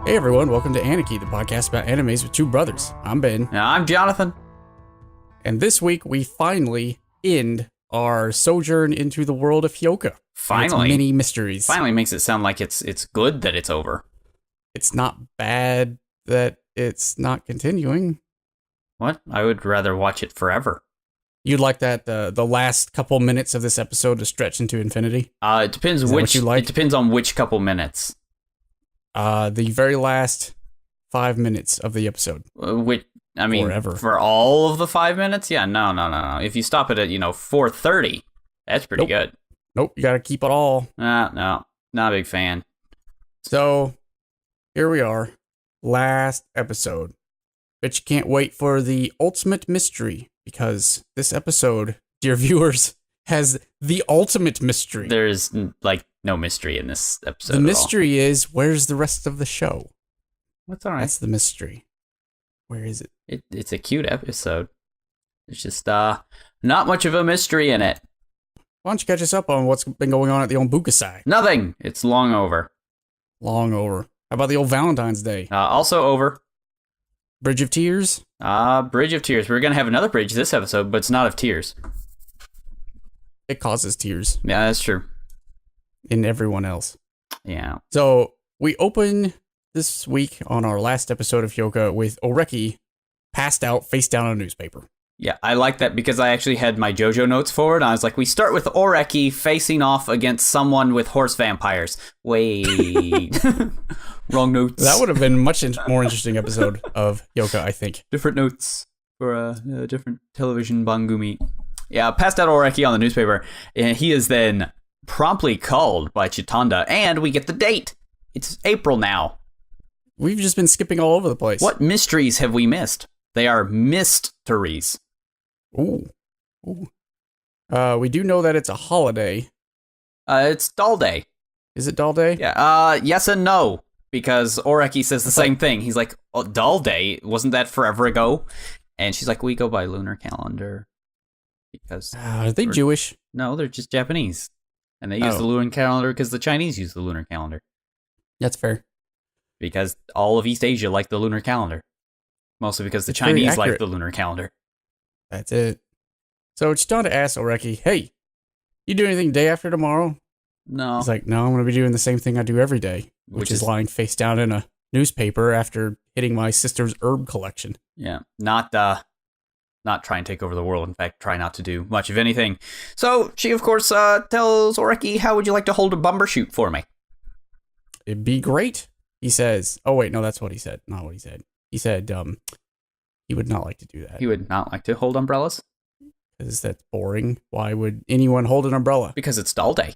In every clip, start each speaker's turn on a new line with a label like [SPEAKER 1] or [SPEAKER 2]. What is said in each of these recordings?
[SPEAKER 1] Hey everyone, welcome to Aniki, the podcast about animes with two brothers. I'm Ben.
[SPEAKER 2] And I'm Jonathan.
[SPEAKER 1] And this week we finally end our sojourn into the world of Hyouka.
[SPEAKER 2] Finally.
[SPEAKER 1] Many mysteries.
[SPEAKER 2] Finally makes it sound like it's good that it's over.
[SPEAKER 1] It's not bad that it's not continuing.
[SPEAKER 2] What? I would rather watch it forever.
[SPEAKER 1] You'd like that the last couple minutes of this episode to stretch into infinity?
[SPEAKER 2] It depends which. It depends on which couple minutes.
[SPEAKER 1] The very last 5 minutes of the episode.
[SPEAKER 2] Forever. For all of the 5 minutes? Yeah, no. If you stop it at 4:30, that's pretty good.
[SPEAKER 1] Nope, you gotta keep it all.
[SPEAKER 2] No, not a big fan.
[SPEAKER 1] So here we are, last episode. Bet you can't wait for the ultimate mystery, because this episode, dear viewers, has the ultimate mystery.
[SPEAKER 2] There's no mystery in this episode.
[SPEAKER 1] The mystery is, where's the rest of the show?
[SPEAKER 2] What's all right?
[SPEAKER 1] That's the mystery. Where is it?
[SPEAKER 2] It's a cute episode. There's just not much of a mystery in it.
[SPEAKER 1] Why don't you catch us up on what's been going on at the old Bukasai?
[SPEAKER 2] Nothing. It's long over.
[SPEAKER 1] Long over. How about the old Valentine's Day?
[SPEAKER 2] Also over.
[SPEAKER 1] Bridge of Tears?
[SPEAKER 2] Bridge of Tears. We're going to have another bridge this episode, but it's not of tears.
[SPEAKER 1] It causes tears.
[SPEAKER 2] Yeah, that's true.
[SPEAKER 1] In everyone else.
[SPEAKER 2] Yeah.
[SPEAKER 1] So we open this week on our last episode of Hyouka with Oreki passed out face down on a newspaper.
[SPEAKER 2] Yeah, I like that because I actually had my JoJo notes forward. I was like, we start with Oreki facing off against someone with horse vampires. Wait. Wrong notes.
[SPEAKER 1] That would have been much more interesting episode of Hyouka, I think.
[SPEAKER 2] Different notes for a different television bangumi. Yeah, passed out Oreki on the newspaper, and he is then promptly called by Chitanda, and we get the date. It's April now.
[SPEAKER 1] We've just been skipping all over the place.
[SPEAKER 2] What mysteries have we missed? They are mysteries.
[SPEAKER 1] Ooh. We do know that it's a holiday.
[SPEAKER 2] It's Doll Day.
[SPEAKER 1] Is it Doll Day?
[SPEAKER 2] Yeah. Yes and no, because Oreki says the same thing. He's like, oh, Doll Day, wasn't that forever ago? And she's like, we go by lunar calendar. Because
[SPEAKER 1] are they Jewish?
[SPEAKER 2] No, they're just Japanese. And they use the lunar calendar because the Chinese use the lunar calendar.
[SPEAKER 1] That's fair.
[SPEAKER 2] Because all of East Asia like the lunar calendar. Mostly because the Chinese like the lunar calendar.
[SPEAKER 1] That's it. So Chitanda asks Oreki, hey, you do anything day after tomorrow?
[SPEAKER 2] No.
[SPEAKER 1] He's like, no, I'm going to be doing the same thing I do every day, which is lying face down in a newspaper after hitting my sister's herb collection.
[SPEAKER 2] Yeah, not try and take over the world. In fact, try not to do much of anything. So she, of course, tells Oreki, how would you like to hold a bumbershoot for me?
[SPEAKER 1] It'd be great, he says. Oh, wait, no, that's what he said. Not what he said. He said he would not like to do that.
[SPEAKER 2] He would not like to hold umbrellas?
[SPEAKER 1] Because that's boring. Why would anyone hold an umbrella?
[SPEAKER 2] Because it's Doll Day.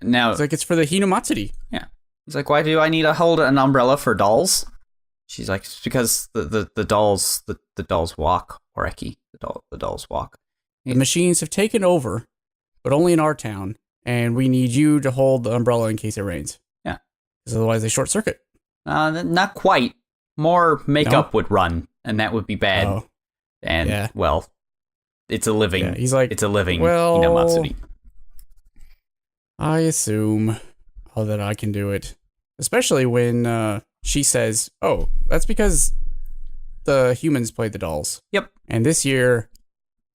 [SPEAKER 2] Now,
[SPEAKER 1] it's like it's for the Hinamtsuri.
[SPEAKER 2] Yeah. He's like, why do I need to hold an umbrella for dolls? She's like, it's because the dolls walk, Oreki. The dolls walk.
[SPEAKER 1] The machines have taken over, but only in our town, and we need you to hold the umbrella in case it rains.
[SPEAKER 2] Yeah.
[SPEAKER 1] Because otherwise they short circuit.
[SPEAKER 2] Not quite. More makeup would run, and that would be bad.
[SPEAKER 1] Oh.
[SPEAKER 2] And, well, it's a living.
[SPEAKER 1] Yeah, he's like,
[SPEAKER 2] it's a living
[SPEAKER 1] Hinamatsuri. I assume that I can do it. Especially when she says, oh, that's because the humans play the dolls.
[SPEAKER 2] Yep.
[SPEAKER 1] And this year,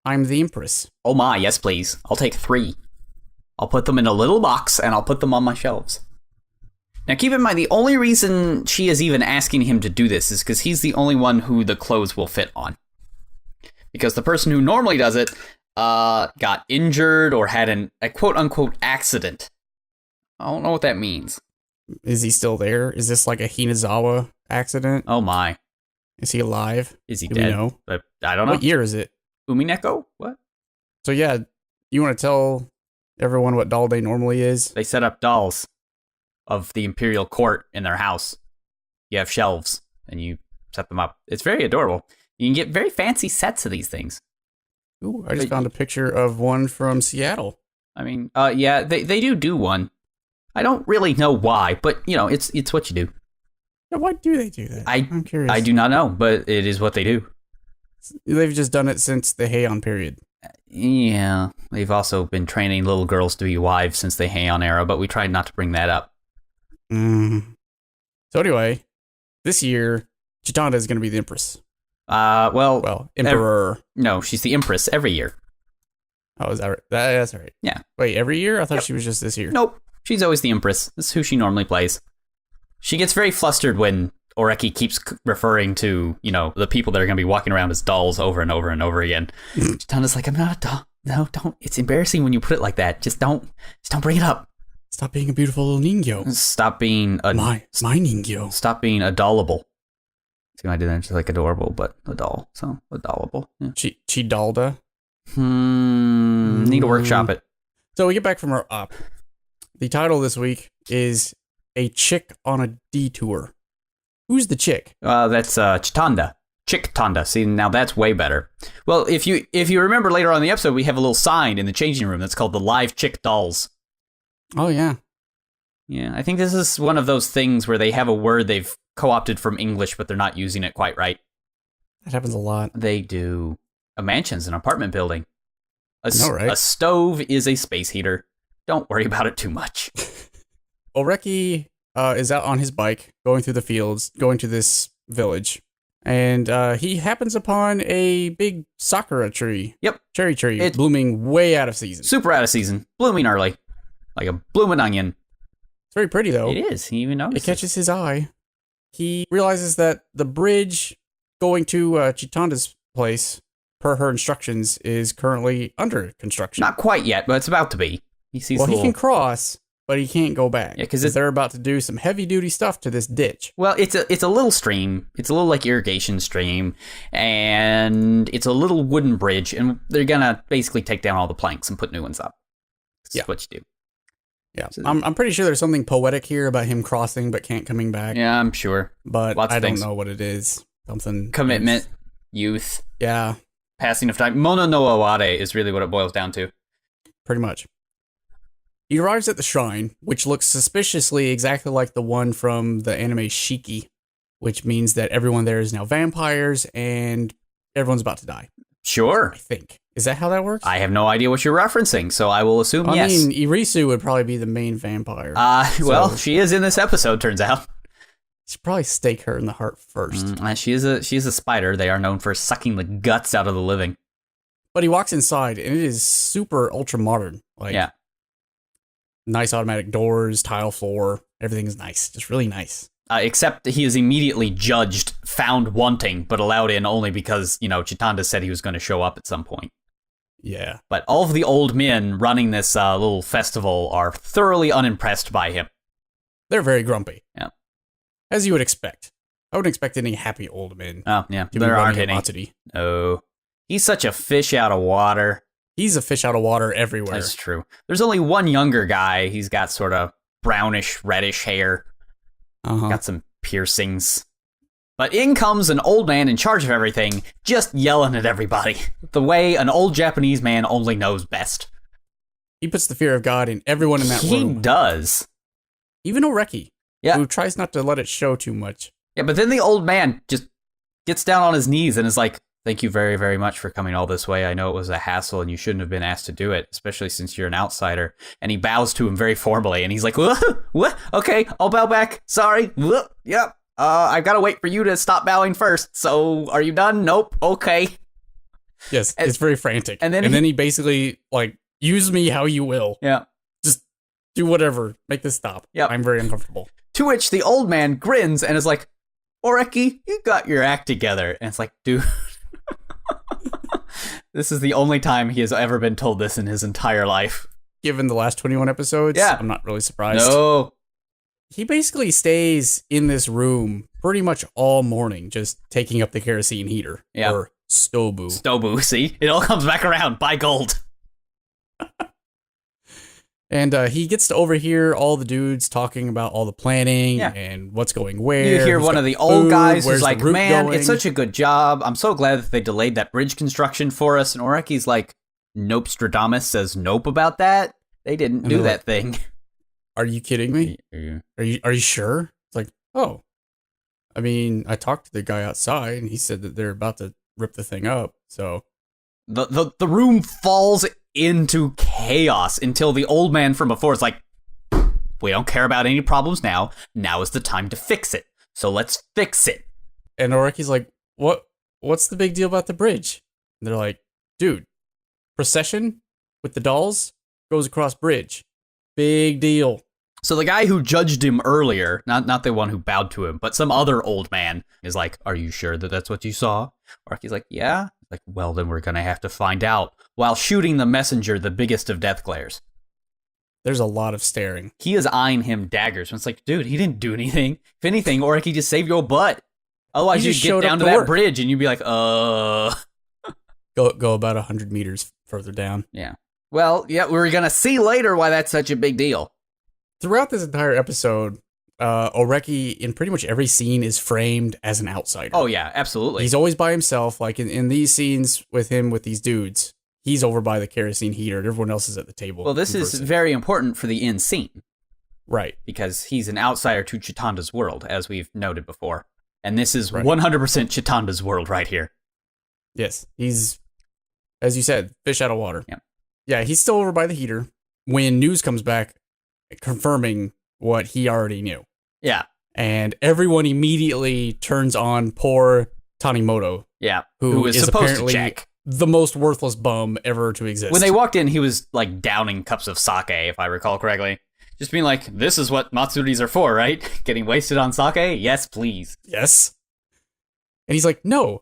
[SPEAKER 1] I'm the Empress.
[SPEAKER 2] Oh my, yes please. I'll take 3. I'll put them in a little box, and I'll put them on my shelves. Now keep in mind, the only reason she is even asking him to do this is because he's the only one who the clothes will fit on. Because the person who normally does it got injured or had a quote-unquote accident. I don't know what that means.
[SPEAKER 1] Is he still there? Is this like a Hinamizawa accident?
[SPEAKER 2] Oh my.
[SPEAKER 1] Is he alive?
[SPEAKER 2] Is he
[SPEAKER 1] Do
[SPEAKER 2] dead?
[SPEAKER 1] we know?
[SPEAKER 2] I don't know.
[SPEAKER 1] What year is it?
[SPEAKER 2] Umineko? What?
[SPEAKER 1] So yeah, you want to tell everyone what Doll Day normally is?
[SPEAKER 2] They set up dolls of the imperial court in their house. You have shelves, and you set them up. It's very adorable. You can get very fancy sets of these things.
[SPEAKER 1] Ooh, I just found a picture of one from Seattle.
[SPEAKER 2] I mean, yeah, they do one. I don't really know why, but, it's what you do.
[SPEAKER 1] Yeah, why do they do that? I'm curious.
[SPEAKER 2] I do not know, but it is what they do.
[SPEAKER 1] They've just done it since the Heian period.
[SPEAKER 2] Yeah, they've also been training little girls to be wives since the Heian era, but we tried not to bring that up.
[SPEAKER 1] So anyway, This year, Chitanda is going to be the Empress.
[SPEAKER 2] Well,
[SPEAKER 1] Emperor.
[SPEAKER 2] No, she's the Empress every year.
[SPEAKER 1] Oh, is that right? That's right.
[SPEAKER 2] Yeah.
[SPEAKER 1] Wait, every year? I thought she was just this year.
[SPEAKER 2] Nope. She's always the Empress. This is who she normally plays. She gets very flustered when Oreki keeps referring to, the people that are going to be walking around as dolls over and over and over again. Chitanda's like, I'm not a doll. No, don't. It's embarrassing when you put it like that. Just don't bring it up.
[SPEAKER 1] Stop being a beautiful little ninjo.
[SPEAKER 2] Stop being
[SPEAKER 1] my ninjo.
[SPEAKER 2] Stop being adorable. See what I did there? Just like adorable, but a doll. So adorable. Yeah.
[SPEAKER 1] Chidalda.
[SPEAKER 2] Need to workshop it.
[SPEAKER 1] So we get back from our op. The title this week is A Chick on a Detour. Who's the chick?
[SPEAKER 2] That's Chitanda. Chitanda. See, now that's way better. Well, if you remember later on in the episode, we have a little sign in the changing room that's called the Live Chick Dolls.
[SPEAKER 1] Oh, yeah.
[SPEAKER 2] Yeah, I think this is one of those things where they have a word they've co-opted from English, but they're not using it quite right.
[SPEAKER 1] That happens a lot.
[SPEAKER 2] They do. A mansion's an apartment building.
[SPEAKER 1] Right?
[SPEAKER 2] A stove is a space heater. Don't worry about it too much.
[SPEAKER 1] Oreki is out on his bike, going through the fields, going to this village. And he happens upon a big sakura tree.
[SPEAKER 2] Yep.
[SPEAKER 1] Cherry tree. It's blooming way out of season.
[SPEAKER 2] Super out of season. Blooming early. Like a blooming onion.
[SPEAKER 1] It's very pretty, though.
[SPEAKER 2] It is. He even notices.
[SPEAKER 1] It catches his eye. He realizes that the bridge going to Chitanda's place, per her instructions, is currently under construction.
[SPEAKER 2] Not quite yet, but it's about to be. He
[SPEAKER 1] can cross, but he can't go back.
[SPEAKER 2] Yeah, because
[SPEAKER 1] they're about to do some heavy-duty stuff to this ditch.
[SPEAKER 2] Well, it's a little stream. It's a little like irrigation stream, and it's a little wooden bridge, and they're gonna basically take down all the planks and put new ones up. That's what you do.
[SPEAKER 1] Yeah, so I'm pretty sure there's something poetic here about him crossing but can't coming back.
[SPEAKER 2] Yeah, I'm sure.
[SPEAKER 1] But I don't know what it is. Something
[SPEAKER 2] commitment, youth.
[SPEAKER 1] Yeah.
[SPEAKER 2] Passing of time. Mono no aware is really what it boils down to.
[SPEAKER 1] Pretty much. He arrives at the shrine, which looks suspiciously exactly like the one from the anime Shiki, which means that everyone there is now vampires and everyone's about to die.
[SPEAKER 2] Sure.
[SPEAKER 1] I think. Is that how that works?
[SPEAKER 2] I have no idea what you're referencing, so I will assume yes.
[SPEAKER 1] I mean, Irisu would probably be the main vampire.
[SPEAKER 2] Well, she is in this episode, turns out.
[SPEAKER 1] Should probably stake her in the heart first.
[SPEAKER 2] She is a spider. They are known for sucking the guts out of the living.
[SPEAKER 1] But he walks inside, and it is super ultra modern. Nice automatic doors, tile floor. Everything's nice. Just really nice.
[SPEAKER 2] Except he is immediately judged, found wanting, but allowed in only because, Chitanda said he was going to show up at some point.
[SPEAKER 1] Yeah.
[SPEAKER 2] But all of the old men running this little festival are thoroughly unimpressed by him.
[SPEAKER 1] They're very grumpy.
[SPEAKER 2] Yeah.
[SPEAKER 1] As you would expect. I wouldn't expect any happy old men.
[SPEAKER 2] Oh, yeah. There aren't any. Oh. He's such a fish out of water.
[SPEAKER 1] He's a fish out of water everywhere.
[SPEAKER 2] That's true. There's only one younger guy. He's got sort of brownish, reddish hair. Got some piercings. But in comes an old man in charge of everything, just yelling at everybody. The way an old Japanese man only knows best.
[SPEAKER 1] He puts the fear of God in everyone in that room.
[SPEAKER 2] He does.
[SPEAKER 1] Even Oreki,
[SPEAKER 2] yeah,
[SPEAKER 1] who tries not to let it show too much.
[SPEAKER 2] Yeah, but then the old man just gets down on his knees and is like, thank you very, very much for coming all this way. I know it was a hassle and you shouldn't have been asked to do it, especially since you're an outsider. And he bows to him very formally and he's like, what? Okay, I'll bow back. Sorry. Yep. I've got to wait for you to stop bowing first. So are you done? Nope. Okay.
[SPEAKER 1] Yes, it's very frantic. And then he basically, use me how you will.
[SPEAKER 2] Yeah.
[SPEAKER 1] Just do whatever. Make this stop.
[SPEAKER 2] Yeah.
[SPEAKER 1] I'm very uncomfortable.
[SPEAKER 2] To which the old man grins and is like, Oreki, you got your act together. And it's like, dude. This is the only time he has ever been told this in his entire life.
[SPEAKER 1] Given the last 21 episodes,
[SPEAKER 2] yeah.
[SPEAKER 1] I'm not really surprised.
[SPEAKER 2] No.
[SPEAKER 1] He basically stays in this room pretty much all morning, just taking up the kerosene heater.
[SPEAKER 2] Yeah.
[SPEAKER 1] Or stobu.
[SPEAKER 2] Stobu, see? It all comes back around. Buy gold.
[SPEAKER 1] And he gets to overhear all the dudes talking about all the planning and what's going where.
[SPEAKER 2] You hear one of the old guys who's like, man,
[SPEAKER 1] going?
[SPEAKER 2] It's such a good job. I'm so glad that they delayed that bridge construction for us. And Oreki's like, nope, Stradamus says nope about that. They didn't do that thing.
[SPEAKER 1] Are you kidding me? Are you sure? It's like, oh. I mean, I talked to the guy outside and he said that they're about to rip the thing up. So
[SPEAKER 2] the room falls into chaos until the old man from before is like, we don't care about any problems now. Now is the time to fix it. so let's fix it.
[SPEAKER 1] And Oreki's like, what's the big deal about the bridge? And they're like, dude, procession with the dolls goes across bridge. Big deal.
[SPEAKER 2] So the guy who judged him earlier, not the one who bowed to him, but some other old man is like, are you sure that that's what you saw? Oreki's like, yeah. Like, well, then we're going to have to find out, while shooting the messenger the biggest of death glares.
[SPEAKER 1] There's a lot of staring.
[SPEAKER 2] He is eyeing him daggers. And it's like, dude, he didn't do anything. If anything, Oreki just saved your butt. Otherwise, you'd get down to that bridge and you'd be like, Go
[SPEAKER 1] about 100 meters further down.
[SPEAKER 2] Yeah. Well, yeah, we're going to see later why that's such a big deal.
[SPEAKER 1] Throughout this entire episode, Oreki, in pretty much every scene, is framed as an outsider.
[SPEAKER 2] Oh, yeah, absolutely.
[SPEAKER 1] He's always by himself. Like in these scenes with him with these dudes, he's over by the kerosene heater and everyone else is at the table.
[SPEAKER 2] Well, this is very important for the end scene.
[SPEAKER 1] Right.
[SPEAKER 2] Because he's an outsider to Chitanda's world, as we've noted before. And this is
[SPEAKER 1] right.
[SPEAKER 2] 100% Chitanda's world right here.
[SPEAKER 1] Yes. He's, as you said, fish out of water.
[SPEAKER 2] Yeah.
[SPEAKER 1] Yeah, he's still over by the heater when news comes back confirming what he already knew.
[SPEAKER 2] Yeah.
[SPEAKER 1] And everyone immediately turns on poor Tanimoto.
[SPEAKER 2] Yeah.
[SPEAKER 1] Who is supposed apparently
[SPEAKER 2] to check.
[SPEAKER 1] The most worthless bum ever to exist.
[SPEAKER 2] When they walked in, he was like downing cups of sake, if I recall correctly. Just being like, this is what Matsuris are for, right? Getting wasted on sake? Yes, please.
[SPEAKER 1] Yes. And he's like, no,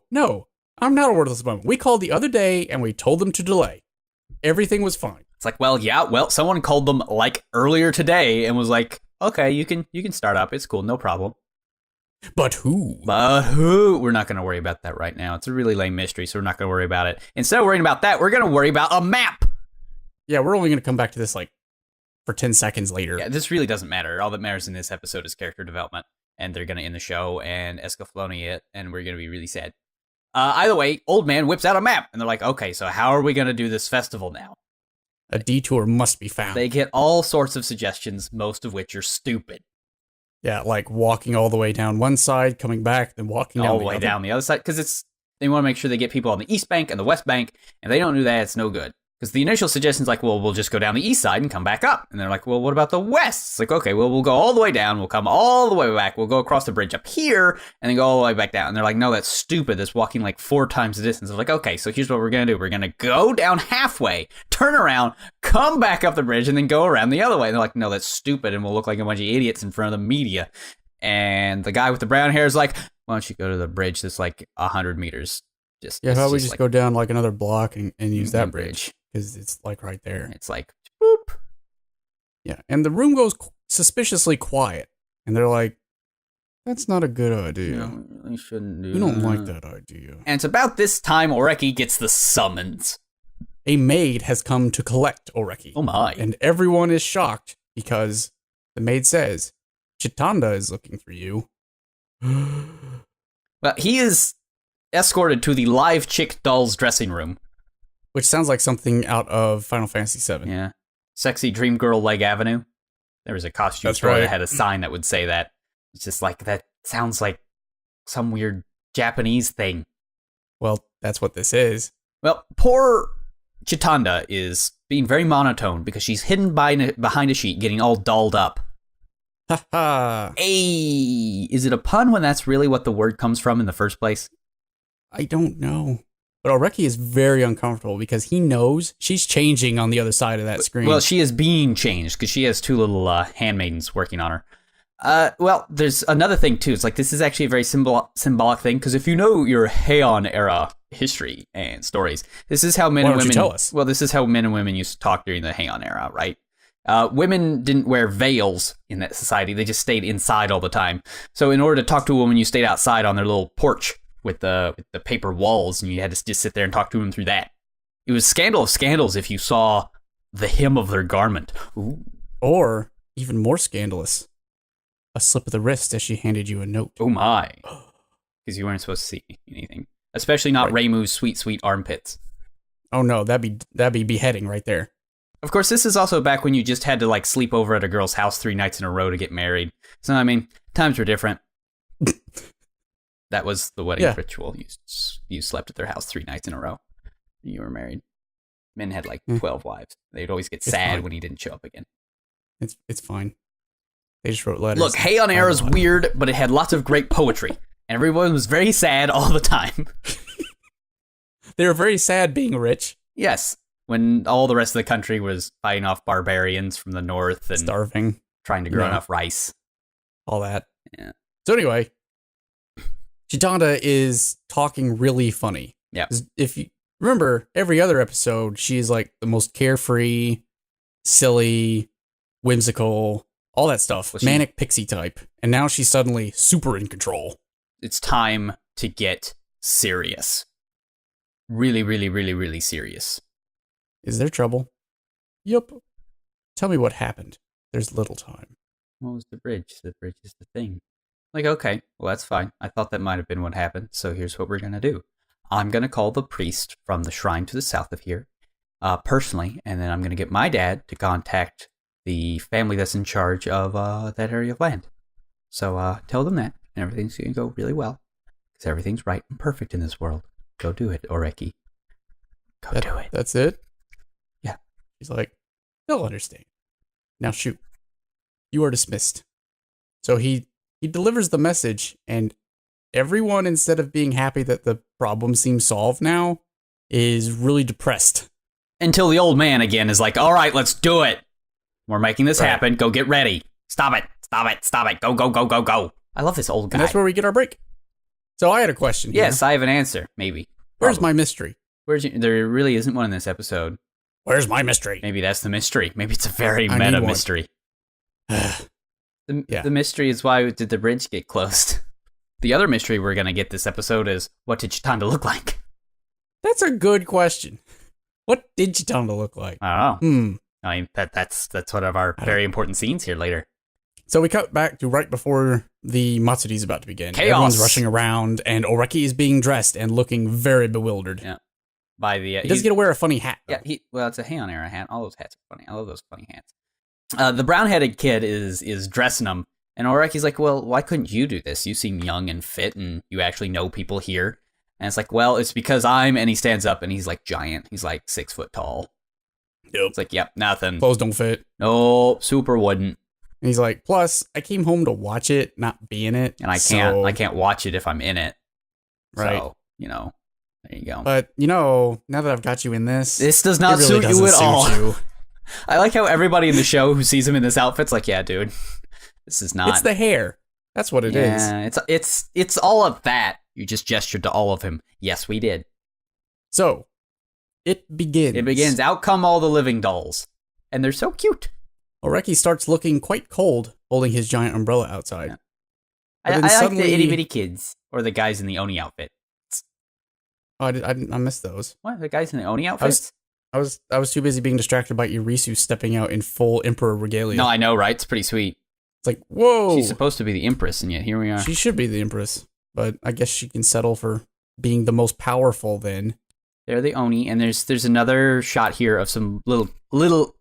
[SPEAKER 1] I'm not a worthless bum. We called the other day and we told them to delay. Everything was fine.
[SPEAKER 2] It's like, well, someone called them like earlier today and was like, okay, you can start up. It's cool, no problem.
[SPEAKER 1] But who?
[SPEAKER 2] We're not going to worry about that right now. It's a really lame mystery, so we're not going to worry about it. Instead of worrying about that, we're going to worry about a map.
[SPEAKER 1] Yeah, we're only going to come back to this like for 10 seconds later.
[SPEAKER 2] Yeah, this really doesn't matter. All that matters in this episode is character development, and they're going to end the show and Escaflowne it, and we're going to be really sad. Either way, old man whips out a map, and they're like, okay, so how are we going to do this festival now?
[SPEAKER 1] A detour must be found.
[SPEAKER 2] They get all sorts of suggestions, most of which are stupid.
[SPEAKER 1] Yeah, like walking all the way down one side, coming back, then walking down
[SPEAKER 2] all the way down the other side, because they want to make sure they get people on the East Bank and the West Bank, and they don't do that, it's no good. Because the initial suggestion's like, well, we'll just go down the east side and come back up. And they're like, well, what about the west? It's like, okay, well, we'll go all the way down. We'll come all the way back. We'll go across the bridge up here and then go all the way back down. And they're like, no, that's stupid. That's walking like 4 times the distance. I'm like, okay, so here's what we're going to do. We're going to go down halfway, turn around, come back up the bridge, and then go around the other way. And they're like, no, that's stupid. And we'll look like a bunch of idiots in front of the media. And the guy with the brown hair is like, why don't you go to the bridge that's like 100 meters?
[SPEAKER 1] How about we just
[SPEAKER 2] like,
[SPEAKER 1] go down like another block and use that bridge? Because it's like right there.
[SPEAKER 2] It's like, boop.
[SPEAKER 1] Yeah, and the room goes suspiciously quiet. And they're like, that's not a good idea.
[SPEAKER 2] No, we shouldn't do
[SPEAKER 1] We don't like that idea.
[SPEAKER 2] And it's about this time Oreki gets the summons.
[SPEAKER 1] A maid has come to collect Oreki.
[SPEAKER 2] Oh my.
[SPEAKER 1] And everyone is shocked because the maid says, Chitanda is looking for you.
[SPEAKER 2] Well, he is escorted to the live chick doll's dressing room.
[SPEAKER 1] Which sounds like something out of Final Fantasy VII.
[SPEAKER 2] Yeah. Sexy Dream Girl Leg Avenue. There was a costume store that had a sign that would say that. It's just like, that sounds like some weird Japanese thing.
[SPEAKER 1] Well, that's what this is.
[SPEAKER 2] Well, poor Chitanda is being very monotone because she's hidden behind a sheet getting all dolled up.
[SPEAKER 1] Ha ha.
[SPEAKER 2] Hey, is it a pun when that's really what the word comes from in the first place?
[SPEAKER 1] I don't know. But Oreki is very uncomfortable because he knows she's changing on the other side of that screen.
[SPEAKER 2] Well, she is being changed because she has 2 little handmaidens working on her. Well, there's another thing, too. It's like this is actually a very symbolic thing because if you know your Heian era history and stories, this is how men and women...
[SPEAKER 1] you tell us?
[SPEAKER 2] Well, this is how men and women used to talk during the Heian era, right? Women didn't wear veils in that society. They just stayed inside all the time. So in order to talk to a woman, you stayed outside on their little porch with the paper walls, and you had to just sit there and talk to them through that. It was scandal of scandals if you saw the hem of their garment. Ooh.
[SPEAKER 1] Or, even more scandalous, a slip of the wrist as she handed you a note.
[SPEAKER 2] Oh my. Because you weren't supposed to see anything. Especially not
[SPEAKER 1] right.
[SPEAKER 2] Reimu's sweet, sweet armpits.
[SPEAKER 1] Oh no, that'd be beheading right there.
[SPEAKER 2] Of course, this is also back when you just had to like sleep over at a girl's house 3 nights in a row to get married. So, I mean, times were different. That was the wedding ritual. You slept at their house 3 nights in a row. You were married. Men had like 12 wives. They'd always get sad when he didn't show up again.
[SPEAKER 1] It's fine. They just wrote letters.
[SPEAKER 2] Look, Hey on Air is weird, but it had lots of great poetry. And everyone was very sad all the time.
[SPEAKER 1] They were very sad being rich.
[SPEAKER 2] Yes. When all the rest of the country was fighting off barbarians from the north and
[SPEAKER 1] starving,
[SPEAKER 2] trying to grow enough rice.
[SPEAKER 1] All that.
[SPEAKER 2] Yeah.
[SPEAKER 1] So anyway, Chitanda is talking really funny.
[SPEAKER 2] Yeah.
[SPEAKER 1] If you remember, every other episode, she's like the most carefree, silly, whimsical, all that stuff. Manic pixie type. And now she's suddenly super in control.
[SPEAKER 2] It's time to get serious. Really, really, really, really serious.
[SPEAKER 1] Is there trouble? Yup. Tell me what happened. There's little time.
[SPEAKER 2] What was the bridge? The bridge is the thing. Like, okay, well, that's fine. I thought that might have been what happened, so here's what we're going to do. I'm going to call the priest from the shrine to the south of here, personally, and then I'm going to get my dad to contact the family that's in charge of that area of land. So tell them that, and everything's going to go really well, because everything's right and perfect in this world. Go do it, Oreki. Go do it.
[SPEAKER 1] That's it?
[SPEAKER 2] Yeah.
[SPEAKER 1] He's like, they'll understand. Now shoot. You are dismissed. So he delivers the message, and everyone, instead of being happy that the problem seems solved now, is really depressed.
[SPEAKER 2] Until the old man again is like, all right, let's do it. We're making this happen. Go get ready. Stop it. Stop it. Stop it. Go, go, go, go, go. I love this old guy.
[SPEAKER 1] And that's where we get our break. So I had a question.
[SPEAKER 2] Yes, I have an answer. Maybe.
[SPEAKER 1] Where's my mystery?
[SPEAKER 2] There really isn't one in this episode.
[SPEAKER 1] Where's my mystery?
[SPEAKER 2] Maybe that's the mystery. Maybe it's a very meta mystery. The mystery is, why did the bridge get closed? The other mystery we're going to get this episode is, what did Chitanda look like?
[SPEAKER 1] That's a good question. What did Chitanda look like?
[SPEAKER 2] I don't know. I mean, that's one of our very important scenes here later.
[SPEAKER 1] So we cut back to right before the Matsuri's about to begin.
[SPEAKER 2] Chaos.
[SPEAKER 1] Everyone's rushing around, and Oreki is being dressed and looking very bewildered.
[SPEAKER 2] Yeah. By the
[SPEAKER 1] he does get to wear a funny hat, though.
[SPEAKER 2] Yeah, well, it's a Hey on Air hat. All those hats are funny. I love those funny hats. The brown-headed kid is dressing him, and Oreki's like, well, why couldn't you do this? You seem young and fit, and you actually know people here. And it's like, well, it's because and he stands up, and he's like giant. He's like 6 foot tall.
[SPEAKER 1] Yep.
[SPEAKER 2] It's like, yep, nothing.
[SPEAKER 1] Clothes don't fit.
[SPEAKER 2] No, super wouldn't.
[SPEAKER 1] And he's like, plus, I came home to watch it, not be in it.
[SPEAKER 2] And I can't watch it if I'm in it.
[SPEAKER 1] Right.
[SPEAKER 2] So, there you go.
[SPEAKER 1] But, now that I've got you in this
[SPEAKER 2] does not
[SPEAKER 1] really
[SPEAKER 2] suit you at all.
[SPEAKER 1] You.
[SPEAKER 2] I like how everybody in the show who sees him in this outfit's like, yeah, dude, this is not.
[SPEAKER 1] It's the hair. That's what it is.
[SPEAKER 2] Yeah, it's all of that. You just gestured to all of him. Yes, we did.
[SPEAKER 1] So, it begins.
[SPEAKER 2] It begins. Out come all the living dolls. And they're so cute.
[SPEAKER 1] Oreki starts looking quite cold, holding his giant umbrella outside.
[SPEAKER 2] Yeah. I like the itty-bitty kids. Or the guys in the Oni outfit.
[SPEAKER 1] Oh, I missed those.
[SPEAKER 2] What? The guys in the Oni outfits?
[SPEAKER 1] I was too busy being distracted by Irisu stepping out in full Emperor regalia.
[SPEAKER 2] No, I know, right? It's pretty sweet.
[SPEAKER 1] It's like, whoa!
[SPEAKER 2] She's supposed to be the Empress, and yet here we are.
[SPEAKER 1] She should be the Empress, but I guess she can settle for being the most powerful then.
[SPEAKER 2] They're the Oni, and there's another shot here of some little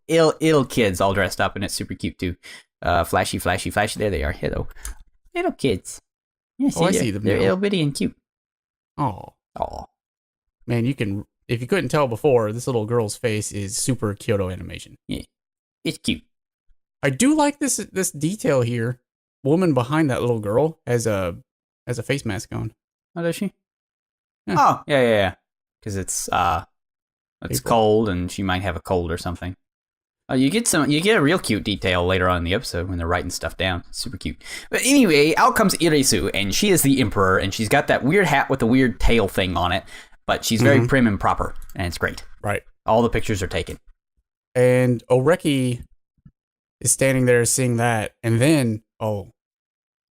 [SPEAKER 2] ill kids all dressed up, and it's super cute too. Flashy. There they are. Hello. Little kids. Yeah,
[SPEAKER 1] I see them.
[SPEAKER 2] They're ittle bitty and cute.
[SPEAKER 1] Oh.
[SPEAKER 2] Oh.
[SPEAKER 1] Man, if you couldn't tell before, this little girl's face is super Kyoto animation.
[SPEAKER 2] Yeah. It's cute.
[SPEAKER 1] I do like this detail here. Woman behind that little girl has a face mask on.
[SPEAKER 2] Oh, does she?
[SPEAKER 1] Yeah.
[SPEAKER 2] Oh, yeah. Because it's cold, and she might have a cold or something. Oh, you get a real cute detail later on in the episode when they're writing stuff down. It's super cute. But anyway, out comes Irisu, and she is the Emperor, and she's got that weird hat with the weird tail thing on it. But she's very prim and proper, and it's great.
[SPEAKER 1] Right. All
[SPEAKER 2] the pictures are taken.
[SPEAKER 1] And Oreki is standing there seeing that, and then, oh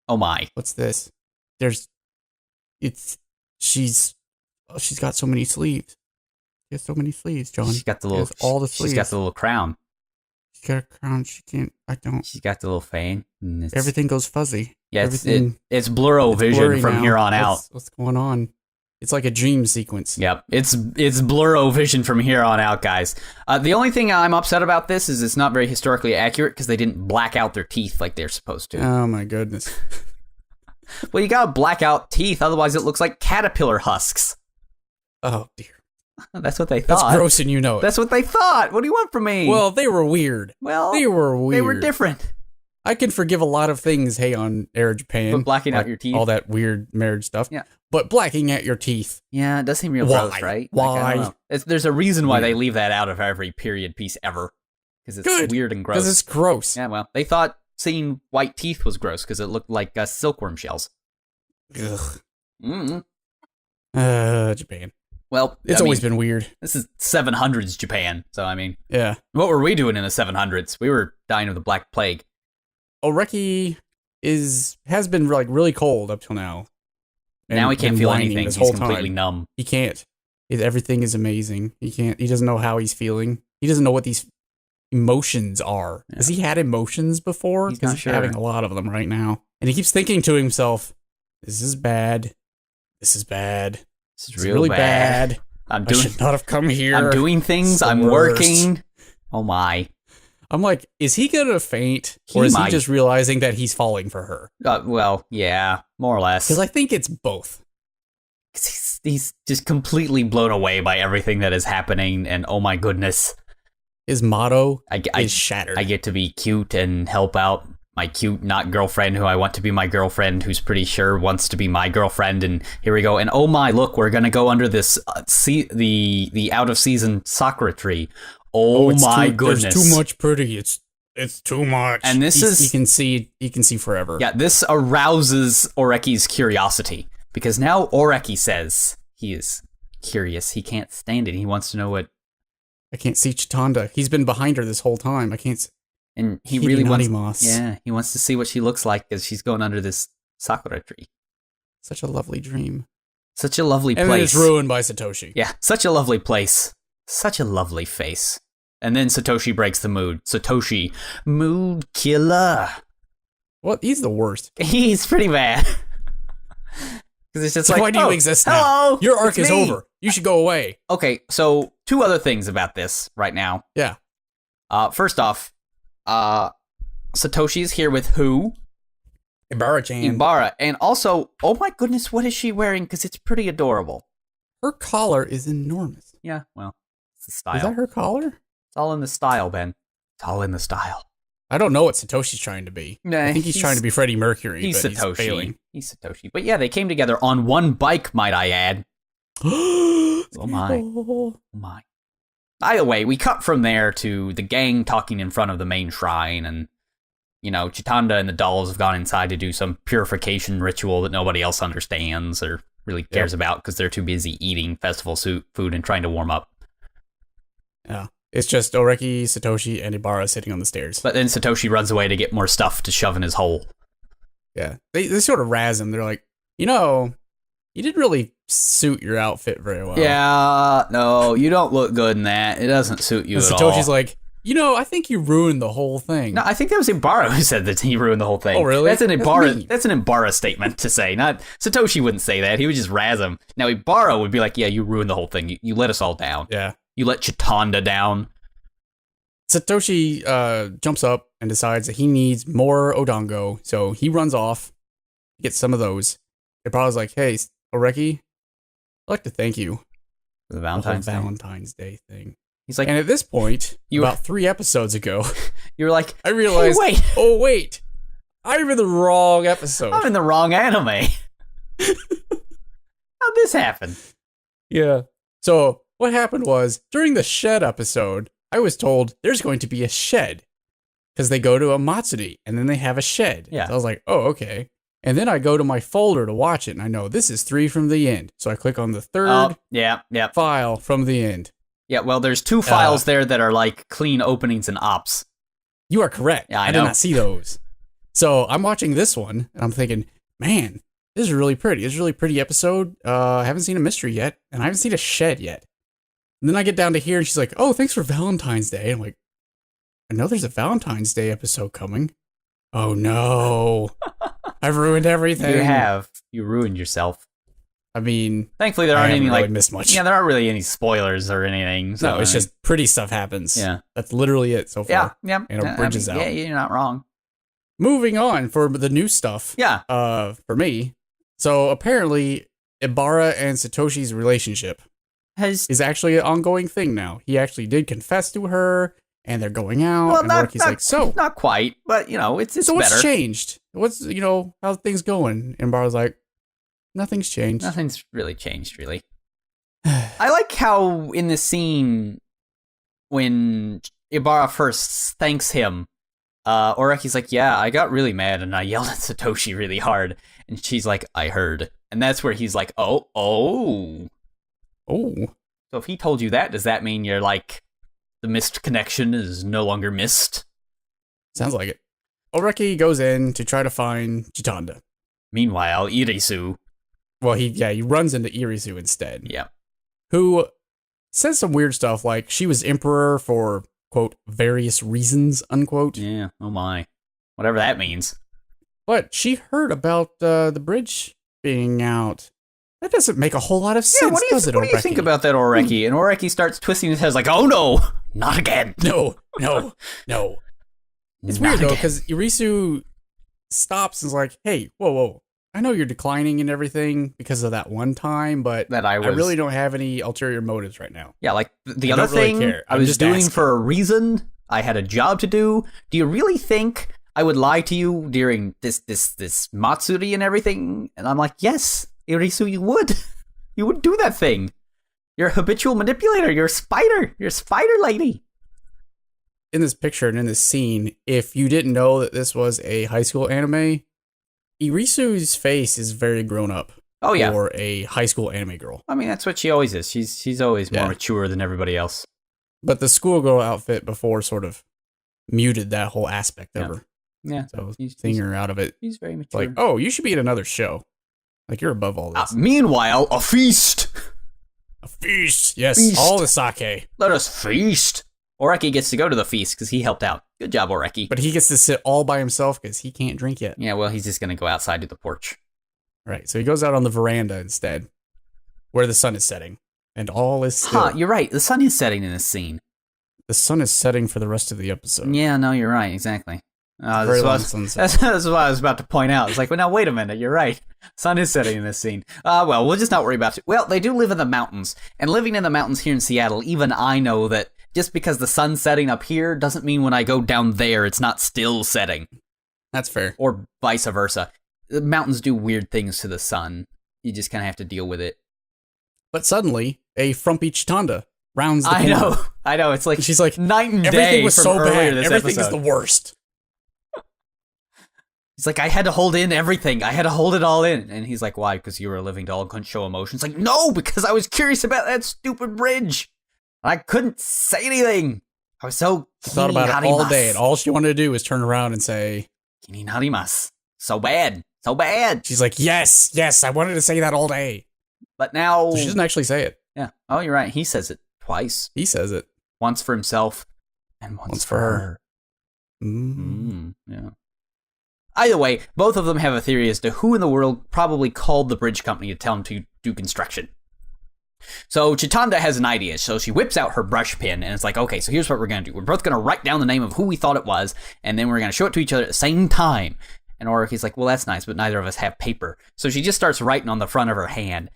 [SPEAKER 2] my.
[SPEAKER 1] What's this? She's got so many sleeves. She has so many sleeves, John.
[SPEAKER 2] She's got
[SPEAKER 1] all the sleeves.
[SPEAKER 2] She's got the little crown.
[SPEAKER 1] She's got a crown. I don't.
[SPEAKER 2] She's got the little fan.
[SPEAKER 1] Everything goes fuzzy.
[SPEAKER 2] Yeah, it's blurro vision from here on out.
[SPEAKER 1] What's going on? It's like a dream sequence.
[SPEAKER 2] Yep, it's blurro vision from here on out, guys. The only thing I'm upset about this is it's not very historically accurate because they didn't black out their teeth like they're supposed to.
[SPEAKER 1] Oh my goodness.
[SPEAKER 2] Well, you gotta black out teeth, otherwise it looks like caterpillar husks.
[SPEAKER 1] Oh dear.
[SPEAKER 2] That's what they thought.
[SPEAKER 1] That's gross, and you know it.
[SPEAKER 2] That's what they thought. What do you want from me?
[SPEAKER 1] Well, they were weird.
[SPEAKER 2] Well,
[SPEAKER 1] they were weird.
[SPEAKER 2] They were different.
[SPEAKER 1] I can forgive a lot of things, hey, on Air Japan.
[SPEAKER 2] But blacking out your teeth.
[SPEAKER 1] All that weird marriage stuff.
[SPEAKER 2] Yeah.
[SPEAKER 1] But blacking out your teeth.
[SPEAKER 2] Yeah, it does seem real
[SPEAKER 1] Why?
[SPEAKER 2] gross, right?
[SPEAKER 1] Why?
[SPEAKER 2] Like, I don't know. There's a reason why
[SPEAKER 1] Weird.
[SPEAKER 2] they leave that out of every period piece ever. Because it's
[SPEAKER 1] Good.
[SPEAKER 2] weird and gross.
[SPEAKER 1] Because it's gross.
[SPEAKER 2] Yeah, well, they thought seeing white teeth was gross because it looked like silkworm shells.
[SPEAKER 1] Ugh.
[SPEAKER 2] Mm-hmm.
[SPEAKER 1] Japan.
[SPEAKER 2] Well,
[SPEAKER 1] It's always been weird.
[SPEAKER 2] This is 700s Japan, so I mean,
[SPEAKER 1] Yeah.
[SPEAKER 2] what were we doing in the 700s? We were dying of the Black Plague.
[SPEAKER 1] Oreki has been like really cold up till now.
[SPEAKER 2] Now he can't feel anything.
[SPEAKER 1] This
[SPEAKER 2] He's
[SPEAKER 1] whole
[SPEAKER 2] completely
[SPEAKER 1] time.
[SPEAKER 2] numb.
[SPEAKER 1] He can't. Everything is amazing. He doesn't know how he's feeling. He doesn't know what these emotions are.
[SPEAKER 2] Yeah.
[SPEAKER 1] Has he had emotions before?
[SPEAKER 2] He's not sure.
[SPEAKER 1] having a lot of them right now. And he keeps thinking to himself, this is bad. This is bad.
[SPEAKER 2] This is
[SPEAKER 1] It's
[SPEAKER 2] real
[SPEAKER 1] really
[SPEAKER 2] bad.
[SPEAKER 1] bad.
[SPEAKER 2] I'm
[SPEAKER 1] I
[SPEAKER 2] doing.
[SPEAKER 1] should not have come here.
[SPEAKER 2] I'm doing things.
[SPEAKER 1] It's the
[SPEAKER 2] I'm
[SPEAKER 1] worst.
[SPEAKER 2] working. Oh my.
[SPEAKER 1] I'm like, is he gonna faint? Or is
[SPEAKER 2] might.
[SPEAKER 1] he just realizing that he's falling for her?
[SPEAKER 2] Well, yeah, more or less.
[SPEAKER 1] Because I think it's both.
[SPEAKER 2] 'Cause he's just completely blown away by everything that is happening, and oh my goodness,
[SPEAKER 1] His motto
[SPEAKER 2] I
[SPEAKER 1] is shattered.
[SPEAKER 2] get to be cute and help out my cute not girlfriend who I want to be my girlfriend, who's pretty sure wants to be my girlfriend, and here we go. And oh my, look, we're gonna go under this the out of season sakura tree. Oh
[SPEAKER 1] it's
[SPEAKER 2] my
[SPEAKER 1] too,
[SPEAKER 2] goodness,
[SPEAKER 1] There's too much pretty. It's too much.
[SPEAKER 2] And this is
[SPEAKER 1] he can see forever.
[SPEAKER 2] Yeah, this arouses Oreki's curiosity because now Oreki says he is curious. He can't stand it. He wants to know what.
[SPEAKER 1] I can't see Chitanda. He's been behind her this whole time. I can't.
[SPEAKER 2] And he really wants.
[SPEAKER 1] Moss.
[SPEAKER 2] Yeah, he wants to see what she looks like because she's going under this sakura tree.
[SPEAKER 1] Such a lovely dream.
[SPEAKER 2] Such a lovely
[SPEAKER 1] And
[SPEAKER 2] place.
[SPEAKER 1] then it's ruined by Satoshi.
[SPEAKER 2] Yeah, such a lovely place. Such a lovely face. And then Satoshi breaks the mood. Satoshi, mood killer.
[SPEAKER 1] Well, he's the worst.
[SPEAKER 2] He's pretty bad. Because it's just
[SPEAKER 1] So
[SPEAKER 2] like,
[SPEAKER 1] why do you exist now?
[SPEAKER 2] Hello,
[SPEAKER 1] Your arc
[SPEAKER 2] it's
[SPEAKER 1] is
[SPEAKER 2] me."
[SPEAKER 1] over. You should go away.
[SPEAKER 2] Okay, so two other things about this right now.
[SPEAKER 1] Yeah.
[SPEAKER 2] First off, Satoshi's here with who?
[SPEAKER 1] Ibarra-chan.
[SPEAKER 2] Ibarra. And also, oh my goodness, what is she wearing? Because it's pretty adorable.
[SPEAKER 1] Her collar is enormous.
[SPEAKER 2] Yeah, well, it's the style.
[SPEAKER 1] Is that her collar?
[SPEAKER 2] It's all in the style, Ben. It's all in the style.
[SPEAKER 1] I don't know what Satoshi's trying to be.
[SPEAKER 2] Nah,
[SPEAKER 1] I think he's trying to be Freddie Mercury.
[SPEAKER 2] He's
[SPEAKER 1] but
[SPEAKER 2] Satoshi.
[SPEAKER 1] He's failing.
[SPEAKER 2] He's Satoshi. But yeah, they came together on one bike, might I add.
[SPEAKER 1] Oh
[SPEAKER 2] my. Oh my. Either way, we cut from there to the gang talking in front of the main shrine, and, you know, Chitanda and the dolls have gone inside to do some purification ritual that nobody else understands or really cares about because they're too busy eating festival food and trying to warm up.
[SPEAKER 1] Yeah. It's just Oreki, Satoshi, and Ibarra sitting on the stairs.
[SPEAKER 2] But then Satoshi runs away to get more stuff to shove in his hole.
[SPEAKER 1] Yeah. They sort of razz him. They're like, you know, you didn't really suit your outfit very well.
[SPEAKER 2] Yeah, no, you don't look good in that. It doesn't suit you
[SPEAKER 1] And
[SPEAKER 2] at all.
[SPEAKER 1] Satoshi's like, you know, I think you ruined the whole thing.
[SPEAKER 2] No, I think that was Ibarra who said that he ruined the whole thing.
[SPEAKER 1] Oh, really?
[SPEAKER 2] That's an Ibarra.
[SPEAKER 1] mean.
[SPEAKER 2] That's an Ibarra statement to say. Not Satoshi wouldn't say that. He would just razz him. Now Ibarra would be like, "Yeah, you ruined the whole thing. You let us all down.
[SPEAKER 1] Yeah.
[SPEAKER 2] You let Chitanda down."
[SPEAKER 1] Satoshi jumps up and decides that he needs more Odango, so he runs off, gets some of those. Ibarra's like, hey, Oreki, I'd like to thank you
[SPEAKER 2] The
[SPEAKER 1] for the
[SPEAKER 2] Valentine's Day.
[SPEAKER 1] Valentine's Day thing.
[SPEAKER 2] He's like,
[SPEAKER 1] And at this point,
[SPEAKER 2] You-
[SPEAKER 1] about 3 episodes ago,
[SPEAKER 2] "You're like,
[SPEAKER 1] I realized,
[SPEAKER 2] hey, wait,
[SPEAKER 1] oh, wait, I'm in the wrong episode.
[SPEAKER 2] I'm in the wrong anime. How'd this happen?"
[SPEAKER 1] Yeah. So what happened was, during the shed episode, I was told there's going to be a shed. Because they go to a Matsuri, and then they have a shed.
[SPEAKER 2] Yeah.
[SPEAKER 1] So I was like, oh, okay. And then I go to my folder to watch it, and I know this is 3 from the end. So I click on the third
[SPEAKER 2] Oh, yeah.
[SPEAKER 1] file from the end.
[SPEAKER 2] Yeah, well, there's 2 files there that are like clean openings and ops.
[SPEAKER 1] You are correct.
[SPEAKER 2] Yeah, I
[SPEAKER 1] did
[SPEAKER 2] know.
[SPEAKER 1] not see those. So I'm watching this one, and I'm thinking, man, this is really pretty. This is a really pretty episode. I haven't seen a mystery yet, and I haven't seen a shed yet. And then I get down to here, and she's like, oh, thanks for Valentine's Day. I'm like, I know there's a Valentine's Day episode coming. Oh, no. I've ruined everything.
[SPEAKER 2] You have. You ruined yourself.
[SPEAKER 1] I mean,
[SPEAKER 2] Thankfully, there
[SPEAKER 1] I
[SPEAKER 2] aren't
[SPEAKER 1] haven't
[SPEAKER 2] any
[SPEAKER 1] really
[SPEAKER 2] like
[SPEAKER 1] missed much.
[SPEAKER 2] Yeah, there aren't really any spoilers or anything. So,
[SPEAKER 1] No, it's just pretty stuff happens.
[SPEAKER 2] Yeah.
[SPEAKER 1] That's literally it so far.
[SPEAKER 2] yeah.
[SPEAKER 1] And a bridge is out.
[SPEAKER 2] Yeah, you're not wrong.
[SPEAKER 1] Moving on for the new stuff.
[SPEAKER 2] Yeah.
[SPEAKER 1] For me. So apparently, Ibarra and Satoshi's relationship
[SPEAKER 2] Has
[SPEAKER 1] is actually an ongoing thing now. He actually did confess to her. and they're going out.
[SPEAKER 2] Well,
[SPEAKER 1] and
[SPEAKER 2] not,
[SPEAKER 1] Oreki's like, so
[SPEAKER 2] not quite, but it's
[SPEAKER 1] so what's
[SPEAKER 2] better.
[SPEAKER 1] changed? What's how's things going? And Ibarra's like, nothing's changed.
[SPEAKER 2] Nothing's really changed, really. I like how in this scene when Ibarra first thanks him, Oreki's like, yeah, I got really mad and I yelled at Satoshi really hard. And she's like, I heard. And that's where he's like, oh. So if he told you that, does that mean you're like, the missed connection is no longer missed?
[SPEAKER 1] Sounds like it. Oreki goes in to try to find Chitanda.
[SPEAKER 2] Meanwhile, Irisu.
[SPEAKER 1] Well, he runs into Irisu instead.
[SPEAKER 2] Yeah.
[SPEAKER 1] Who says some weird stuff like she was emperor for, quote, various reasons, unquote.
[SPEAKER 2] Yeah, oh my. Whatever that means.
[SPEAKER 1] But she heard about the bridge being out. That doesn't make a whole lot of sense, does it, Oreki?
[SPEAKER 2] What do you think about that, Oreki? And Oreki starts twisting his head like, oh no, not again.
[SPEAKER 1] No. It's weird, though, because Irisu stops and is like, hey, whoa. I know you're declining and everything because of that one time, but I really don't have any ulterior motives right now.
[SPEAKER 2] Yeah, like the other thing really I was doing asking. For a reason. I had a job to do. Do you really think I would lie to you during this Matsuri and everything? And I'm like, yes, Irisu, you would. You would do that thing. You're a habitual manipulator. You're a spider. You're a spider lady.
[SPEAKER 1] In this picture and in this scene, if you didn't know that this was a high school anime, Irisu's face is very grown up.
[SPEAKER 2] Oh yeah,
[SPEAKER 1] for a high school anime girl.
[SPEAKER 2] I mean, that's what she always is. She's always more mature than everybody else.
[SPEAKER 1] But the schoolgirl outfit before sort of muted that whole aspect of her.
[SPEAKER 2] Yeah,
[SPEAKER 1] so seeing her out of it,
[SPEAKER 2] she's very mature.
[SPEAKER 1] Like, oh, you should be in another show. Like you're above all this.
[SPEAKER 2] Meanwhile, a feast.
[SPEAKER 1] A feast. Yes, all the sake.
[SPEAKER 2] Let us feast. Oreki gets to go to the feast because he helped out. Good job, Oreki.
[SPEAKER 1] But he gets to sit all by himself because he can't drink yet.
[SPEAKER 2] Yeah, well, he's just going to go outside to the porch.
[SPEAKER 1] Right, so he goes out on the veranda instead, where the sun is setting, and all is still.
[SPEAKER 2] You're right. The sun is setting in this scene.
[SPEAKER 1] The sun is setting for the rest of the episode.
[SPEAKER 2] Yeah, no, you're right. Exactly.
[SPEAKER 1] Very long sunset.
[SPEAKER 2] That's what I was about to point out. It's like, well, now, wait a minute. You're right. Sun is setting in this scene. Well, we'll just not worry about it. Well, they do live in the mountains, and living in the mountains here in Seattle, even I know that just because the sun's setting up here doesn't mean when I go down there, it's not still setting.
[SPEAKER 1] That's fair.
[SPEAKER 2] Or vice versa. The mountains do weird things to the sun. You just kind of have to deal with it.
[SPEAKER 1] But suddenly, a frumpy Chitanda rounds the corner.
[SPEAKER 2] I know. It's like
[SPEAKER 1] she's like,
[SPEAKER 2] night and day.
[SPEAKER 1] Everything was so bad.
[SPEAKER 2] Everything
[SPEAKER 1] is the worst.
[SPEAKER 2] He's like, I had to hold in everything. I had to hold it all in. And he's like, why? Because you were a living doll and couldn't show emotions? Like, no, because I was curious about that stupid bridge. I couldn't say anything. I was so
[SPEAKER 1] thought about it all day, and all she wanted to do was turn around and say,
[SPEAKER 2] "Kini narimasu." So bad.
[SPEAKER 1] She's like, yes, I wanted to say that all day.
[SPEAKER 2] But now...
[SPEAKER 1] So she doesn't actually say it.
[SPEAKER 2] Yeah. Oh, you're right. He says it twice.
[SPEAKER 1] He says it.
[SPEAKER 2] Once for himself, and once for her. Yeah. Either way, both of them have a theory as to who in the world probably called the bridge company to tell him to do construction. So Chitanda has an idea, so she whips out her brush pen, and it's like, okay, so here's what we're going to do. We're both going to write down the name of who we thought it was, and then we're going to show it to each other at the same time. And Oreki's like, well, that's nice, but neither of us have paper. So she just starts writing on the front of her hand,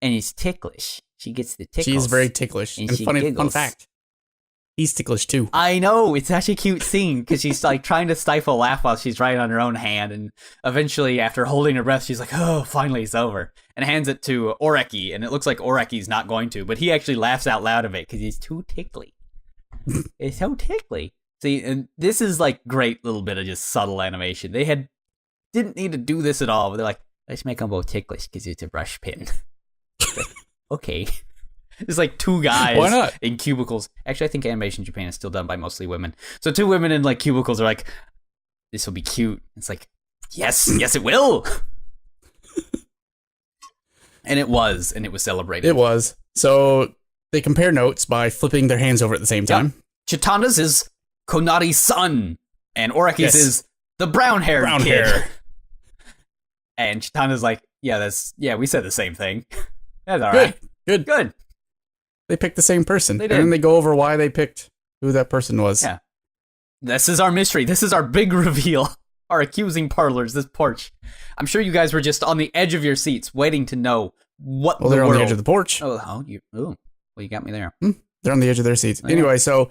[SPEAKER 2] and it's ticklish. She gets the tickles.
[SPEAKER 1] She's very ticklish. And fun fact, he's ticklish too.
[SPEAKER 2] I know, it's such a cute scene, because she's like trying to stifle a laugh while she's writing on her own hand, and eventually, after holding her breath, she's like, oh, finally it's over. And hands it to Oreki, and it looks like Oreki's not going to, but he actually laughs out loud of it because he's too tickly. It's so tickly. See, and this is like great little bit of just subtle animation. They didn't need to do this at all, but they're like, let's make them both ticklish because it's a brush pen. Like, okay. It's like two guys
[SPEAKER 1] Why not?
[SPEAKER 2] In cubicles. Actually, I think animation in Japan is still done by mostly women. So two women in like cubicles are like, this will be cute. It's like, yes, it will. And it was celebrated.
[SPEAKER 1] It was. So they compare notes by flipping their hands over at the same time.
[SPEAKER 2] Yep. Chitanda's is Konari's-san, and Oreki's is the brown-haired kid. Hair. And Chitanda's like, yeah, we said the same thing. That's all right. Good.
[SPEAKER 1] They picked the same person.
[SPEAKER 2] They did.
[SPEAKER 1] And then they go over why they picked who that person was.
[SPEAKER 2] Yeah. This is our mystery. This is our big reveal. Our accusing parlors, this porch. I'm sure you guys were just on the edge of your seats waiting to know what
[SPEAKER 1] they're on the edge of the porch.
[SPEAKER 2] Oh, you got me there.
[SPEAKER 1] They're on the edge of their seats. Yeah. Anyway, so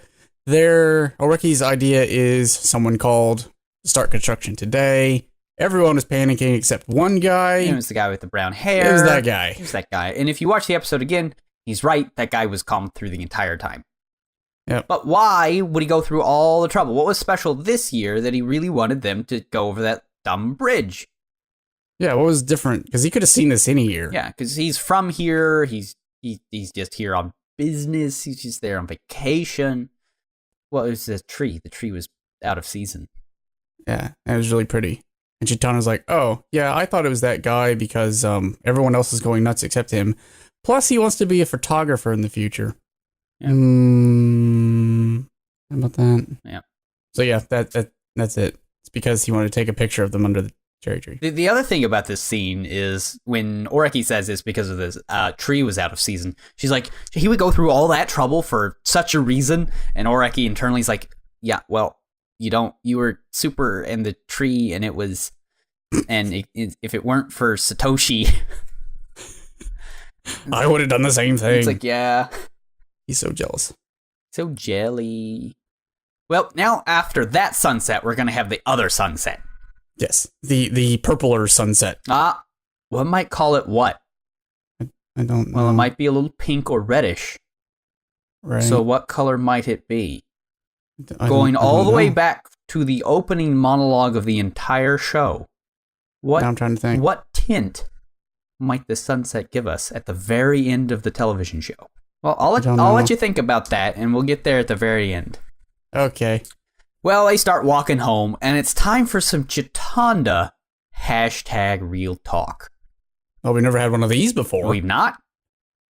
[SPEAKER 1] Oreki's idea is someone called to start construction today. Everyone was panicking except one guy.
[SPEAKER 2] It was the guy with the brown hair.
[SPEAKER 1] It was that guy.
[SPEAKER 2] It was that guy. And if you watch the episode again, he's right. That guy was calm through the entire time.
[SPEAKER 1] Yep.
[SPEAKER 2] But why would he go through all the trouble? What was special this year that he really wanted them to go over that dumb bridge?
[SPEAKER 1] Yeah, what was different? Because he could have seen this any year.
[SPEAKER 2] Yeah, because he's from here. He's just here on business. He's just there on vacation. Well, it was the tree. The tree was out of season.
[SPEAKER 1] Yeah, and it was really pretty. And Chitanda's like, oh, yeah, I thought it was that guy because everyone else is going nuts except him. Plus, he wants to be a photographer in the future.
[SPEAKER 2] Yeah.
[SPEAKER 1] How about that?
[SPEAKER 2] Yeah.
[SPEAKER 1] So yeah, that's it. It's because he wanted to take a picture of them under the cherry tree.
[SPEAKER 2] The other thing about this scene is when Oreki says it's because of this tree was out of season, she's like, he would go through all that trouble for such a reason. And Oreki internally is like, yeah, well, you were super in the tree and it was, and if it weren't for Satoshi,
[SPEAKER 1] I would have done the same thing.
[SPEAKER 2] It's like, yeah.
[SPEAKER 1] He's so jealous.
[SPEAKER 2] So jelly. Well, now after that sunset, we're going to have the other sunset.
[SPEAKER 1] Yes, the purpler sunset.
[SPEAKER 2] One might call it what?
[SPEAKER 1] I don't know.
[SPEAKER 2] Well, it might be a little pink or reddish.
[SPEAKER 1] Right.
[SPEAKER 2] So what color might it be?
[SPEAKER 1] Going
[SPEAKER 2] all the way back to the opening monologue of the entire show.
[SPEAKER 1] Now I'm trying to think.
[SPEAKER 2] What tint might the sunset give us at the very end of the television show? Well, I'll let you think about that, and we'll get there at the very end.
[SPEAKER 1] Okay.
[SPEAKER 2] Well, they start walking home, and it's time for some Chitanda #real talk.
[SPEAKER 1] Oh, we never had one of these before.
[SPEAKER 2] We've not?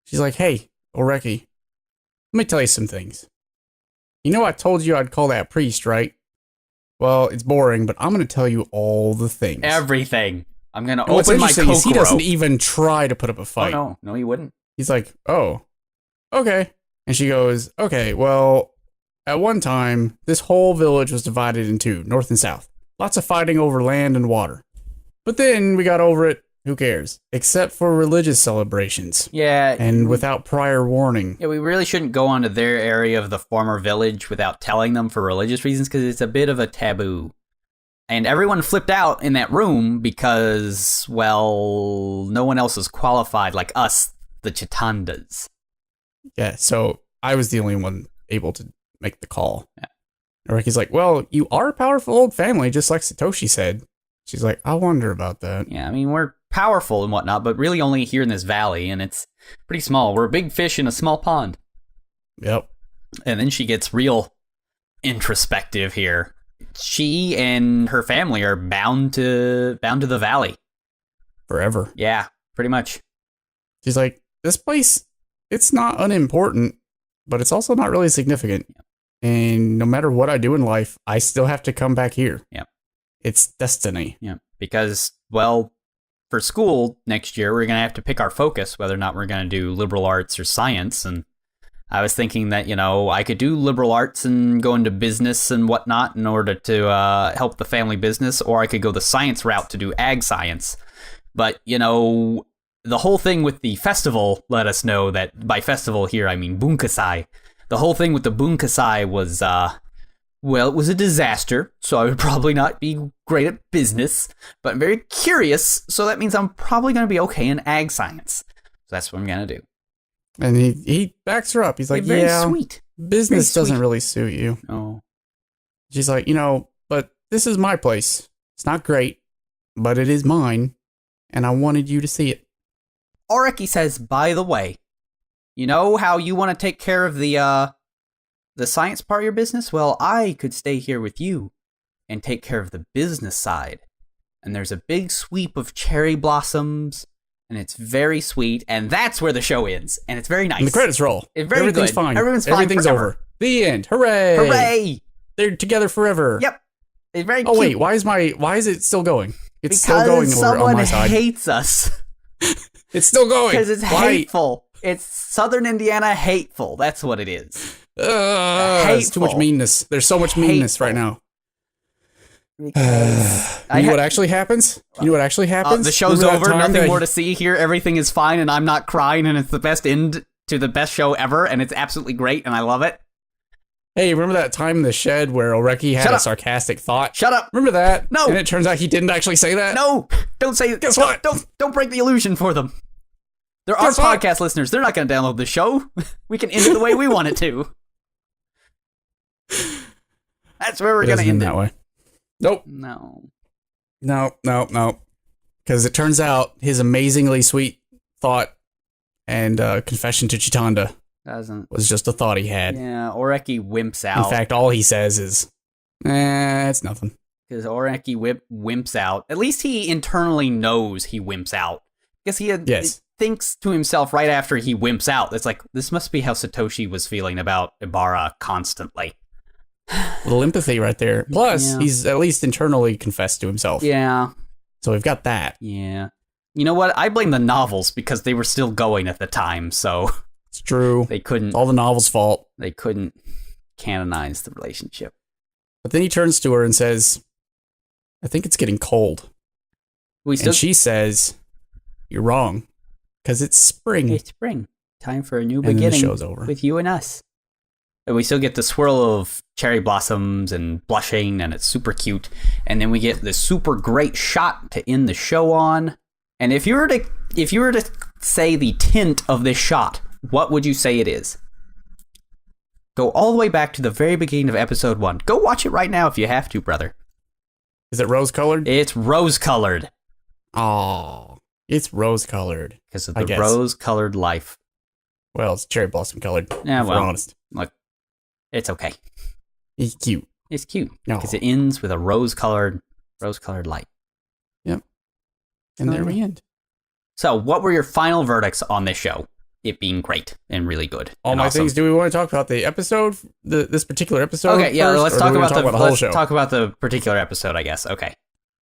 [SPEAKER 1] She's like, hey, Oreki, let me tell you some things. You know I told you I'd call that priest, right? Well, it's boring, but I'm going to tell you all the things.
[SPEAKER 2] Everything. I'm going to
[SPEAKER 1] What's
[SPEAKER 2] open my
[SPEAKER 1] interesting is he
[SPEAKER 2] Kokoro.
[SPEAKER 1] doesn't even try to put up a fight.
[SPEAKER 2] Oh, no, he wouldn't.
[SPEAKER 1] He's like, oh, okay. And she goes, okay, well, at one time, this whole village was divided in two, north and south. Lots of fighting over land and water. But then we got over it. Who cares? Except for religious celebrations.
[SPEAKER 2] Yeah.
[SPEAKER 1] And without prior warning.
[SPEAKER 2] Yeah, we really shouldn't go onto their area of the former village without telling them for religious reasons, because it's a bit of a taboo. And everyone flipped out in that room because, well, no one else is qualified like us, the Chitandas.
[SPEAKER 1] Yeah, so I was the only one able to make the call.
[SPEAKER 2] Yeah.
[SPEAKER 1] Oreki's like, well, you are a powerful old family, just like Satoshi said. She's like, I wonder about that.
[SPEAKER 2] Yeah, I mean, we're powerful and whatnot, but really only here in this valley, and it's pretty small. We're a big fish in a small pond.
[SPEAKER 1] Yep.
[SPEAKER 2] And then she gets real introspective here. She and her family are bound to the valley.
[SPEAKER 1] Forever.
[SPEAKER 2] Yeah, pretty much.
[SPEAKER 1] She's like, this place, it's not unimportant, but it's also not really significant.
[SPEAKER 2] Yeah.
[SPEAKER 1] And no matter what I do in life, I still have to come back here.
[SPEAKER 2] Yeah.
[SPEAKER 1] It's destiny.
[SPEAKER 2] Yeah, because, well, for school next year, we're going to have to pick our focus, whether or not we're going to do liberal arts or science. And I was thinking that, I could do liberal arts and go into business and whatnot in order to help the family business, or I could go the science route to do ag science. But, the whole thing with the festival let us know that, by festival here, I mean bunkasai. The whole thing with the bunkasai was, well, it was a disaster, so I would probably not be great at business, but I'm very curious, so that means I'm probably going to be okay in ag science. So that's what I'm going to do.
[SPEAKER 1] And he backs her up. He's like,
[SPEAKER 2] very
[SPEAKER 1] yeah,
[SPEAKER 2] sweet.
[SPEAKER 1] business
[SPEAKER 2] Very
[SPEAKER 1] doesn't
[SPEAKER 2] sweet.
[SPEAKER 1] really suit you.
[SPEAKER 2] Oh.
[SPEAKER 1] She's like, but this is my place. It's not great, but it is mine, and I wanted you to see it.
[SPEAKER 2] Oreki says, by the way, you know how you want to take care of the science part of your business? Well, I could stay here with you and take care of the business side. And there's a big sweep of cherry blossoms, and it's very sweet, and that's where the show ends, and it's very nice.
[SPEAKER 1] And the credits roll.
[SPEAKER 2] It's very
[SPEAKER 1] Everything's
[SPEAKER 2] good.
[SPEAKER 1] fine.
[SPEAKER 2] Everything's fine
[SPEAKER 1] Everything's
[SPEAKER 2] forever.
[SPEAKER 1] over. The end. Hooray!
[SPEAKER 2] Hooray!
[SPEAKER 1] They're together forever.
[SPEAKER 2] Yep. It's very
[SPEAKER 1] Oh
[SPEAKER 2] cute.
[SPEAKER 1] wait, why is it still going? It's
[SPEAKER 2] Because
[SPEAKER 1] still going over
[SPEAKER 2] someone
[SPEAKER 1] on my side.
[SPEAKER 2] hates us.
[SPEAKER 1] It's still going.
[SPEAKER 2] Because it's
[SPEAKER 1] Why?
[SPEAKER 2] hateful. It's Southern Indiana hateful. That's what it is.
[SPEAKER 1] It's too much
[SPEAKER 2] Hateful.
[SPEAKER 1] meanness. There's so much meanness right now.
[SPEAKER 2] Because
[SPEAKER 1] You know what actually happens?
[SPEAKER 2] the show's
[SPEAKER 1] Remember that
[SPEAKER 2] over.
[SPEAKER 1] time
[SPEAKER 2] Nothing
[SPEAKER 1] that-
[SPEAKER 2] more to see here. Everything is fine, and I'm not crying, and it's the best end to the best show ever, and it's absolutely great, and I love it.
[SPEAKER 1] Hey, remember that time in the shed where Oreki had a sarcastic thought?
[SPEAKER 2] Shut up.
[SPEAKER 1] Remember that?
[SPEAKER 2] No.
[SPEAKER 1] And it turns out he didn't actually say that?
[SPEAKER 2] No. Don't say.
[SPEAKER 1] Guess what?
[SPEAKER 2] Don't break the illusion for them. They're our podcast listeners. They're not going to download the show. We can end it the way we want it to. That's where we're going to end it.
[SPEAKER 1] That way. Nope.
[SPEAKER 2] No.
[SPEAKER 1] Because it turns out his amazingly sweet thought and confession to Chitanda was just a thought he had.
[SPEAKER 2] Yeah, Oreki wimps out.
[SPEAKER 1] In fact, all he says is, it's nothing.
[SPEAKER 2] Because Oreki wimps out. At least he internally knows he wimps out. Because he thinks to himself right after he wimps out, it's like, this must be how Satoshi was feeling about Ibarra constantly.
[SPEAKER 1] A little empathy right there. Plus, he's at least internally confessed to himself.
[SPEAKER 2] Yeah.
[SPEAKER 1] So we've got that.
[SPEAKER 2] Yeah. You know what? I blame the novels because they were still going at the time, so...
[SPEAKER 1] It's true.
[SPEAKER 2] They couldn't...
[SPEAKER 1] It's all the novel's fault.
[SPEAKER 2] They couldn't canonize the relationship.
[SPEAKER 1] But then he turns to her and says, I think it's getting cold. And she says, you're wrong, because it's spring.
[SPEAKER 2] It's spring. Time for a new beginning.
[SPEAKER 1] And then the show's over.
[SPEAKER 2] With you and us. And we still get the swirl of cherry blossoms and blushing, and it's super cute. And then we get this super great shot to end the show on. And if you were to say the tint of this shot, what would you say it is? Go all the way back to the very beginning of episode 1. Go watch it right now if you have to, brother.
[SPEAKER 1] Is it rose-colored?
[SPEAKER 2] It's rose-colored.
[SPEAKER 1] Oh, it's rose-colored.
[SPEAKER 2] Because of the rose-colored life.
[SPEAKER 1] Well, it's cherry blossom-colored,
[SPEAKER 2] yeah,
[SPEAKER 1] if we're honest.
[SPEAKER 2] Look, it's okay.
[SPEAKER 1] It's cute.
[SPEAKER 2] It's cute. Because it ends with a rose-colored light.
[SPEAKER 1] Yep. And there we end.
[SPEAKER 2] So, what were your final verdicts on this show? It being great and really good.
[SPEAKER 1] All my things. Do we want to talk about the episode, this particular episode?
[SPEAKER 2] Okay, yeah,
[SPEAKER 1] first,
[SPEAKER 2] let's talk about
[SPEAKER 1] the whole show.
[SPEAKER 2] Talk about the particular episode, I guess. Okay.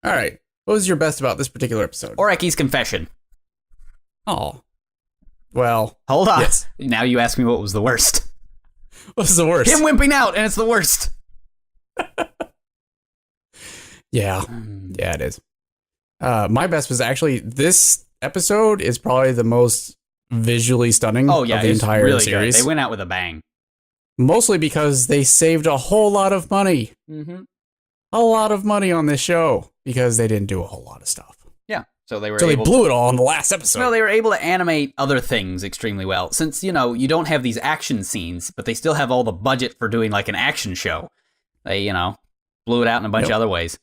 [SPEAKER 1] All right. What was your best about this particular episode?
[SPEAKER 2] Oreki's confession.
[SPEAKER 1] Oh. Well.
[SPEAKER 2] Hold on.
[SPEAKER 1] Yes.
[SPEAKER 2] Now you ask me what was the worst.
[SPEAKER 1] What was the worst?
[SPEAKER 2] Him wimping out, and it's the worst.
[SPEAKER 1] Yeah. Yeah, it is. My best was actually, this episode is probably the most visually stunning of the entire
[SPEAKER 2] really
[SPEAKER 1] series.
[SPEAKER 2] Good. They went out with a bang.
[SPEAKER 1] Mostly because they saved a whole lot of money.
[SPEAKER 2] Mm-hmm.
[SPEAKER 1] A lot of money on this show because they didn't do a whole lot of stuff.
[SPEAKER 2] Yeah. So they
[SPEAKER 1] blew it all in the last episode.
[SPEAKER 2] No, they were able to animate other things extremely well. Since, you don't have these action scenes, but they still have all the budget for doing like an action show. They, blew it out in a bunch of other ways.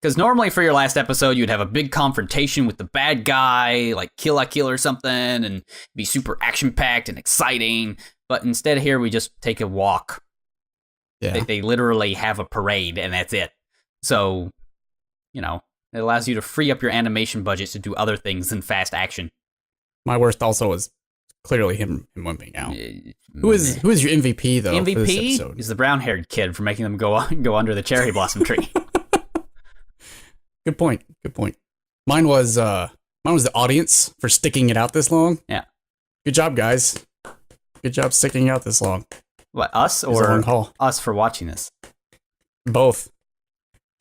[SPEAKER 2] Because normally for your last episode, you'd have a big confrontation with the bad guy, like Kill la Kill or something, and be super action-packed and exciting. But instead here, we just take a walk.
[SPEAKER 1] Yeah.
[SPEAKER 2] They literally have a parade, and that's it. So, it allows you to free up your animation budget to do other things than fast action.
[SPEAKER 1] My worst also was clearly him wimping out. Who is your MVP, though,
[SPEAKER 2] MVP
[SPEAKER 1] for this episode?
[SPEAKER 2] Is the brown-haired kid for making them go under the cherry blossom tree.
[SPEAKER 1] Good point. Mine was the audience for sticking it out this long.
[SPEAKER 2] Yeah.
[SPEAKER 1] Good job, guys. Good job sticking it out this long.
[SPEAKER 2] What, us or us for watching this?
[SPEAKER 1] Both.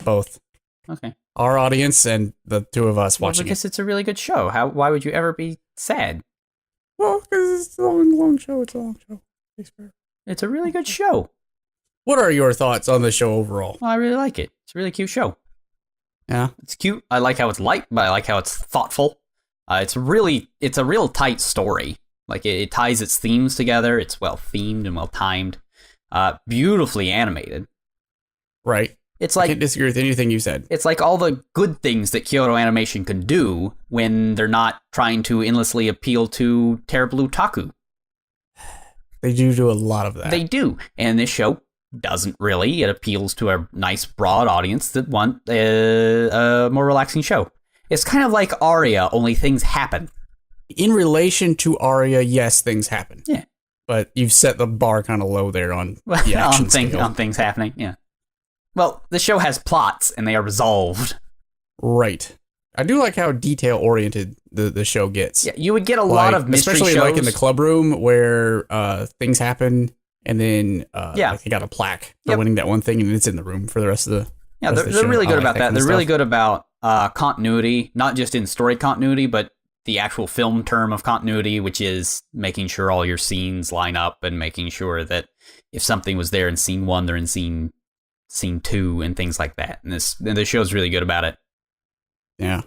[SPEAKER 2] Okay.
[SPEAKER 1] Our audience and the two of us watching
[SPEAKER 2] because it's a really good show. Why would you ever be sad?
[SPEAKER 1] Well, because it's a long show. It's a long show.
[SPEAKER 2] It's a really good show.
[SPEAKER 1] What are your thoughts on the show overall?
[SPEAKER 2] Well, I really like it. It's a really cute show.
[SPEAKER 1] Yeah.
[SPEAKER 2] It's cute. I like how it's light, but I like how it's thoughtful. It's a real tight story. Like it ties its themes together. It's well themed and well timed. Beautifully animated.
[SPEAKER 1] Right.
[SPEAKER 2] It's like,
[SPEAKER 1] I can't disagree with anything you said.
[SPEAKER 2] It's like all the good things that Kyoto Animation can do when they're not trying to endlessly appeal to terrible otaku.
[SPEAKER 1] They do a lot of that.
[SPEAKER 2] They do. And this show doesn't really. It appeals to a nice, broad audience that want a more relaxing show. It's kind of like Aria, only things happen.
[SPEAKER 1] In relation to Aria, yes, things happen.
[SPEAKER 2] Yeah.
[SPEAKER 1] But you've set the bar kind of low there on the action scale.
[SPEAKER 2] On things happening, yeah. Well, the show has plots, and they are resolved.
[SPEAKER 1] Right. I do like how detail-oriented the show gets.
[SPEAKER 2] Yeah, you would get a lot of mystery
[SPEAKER 1] especially
[SPEAKER 2] shows.
[SPEAKER 1] Like in the club room where things happen, and then like they got a plaque for winning that one thing, and it's in the room for the rest of the
[SPEAKER 2] they're really good about that. They're really good about continuity, not just in story continuity, but the actual film term of continuity, which is making sure all your scenes line up and making sure that if something was there in scene 1, they're in scene 2 and things like that. And the show's really good about it.
[SPEAKER 1] Yeah.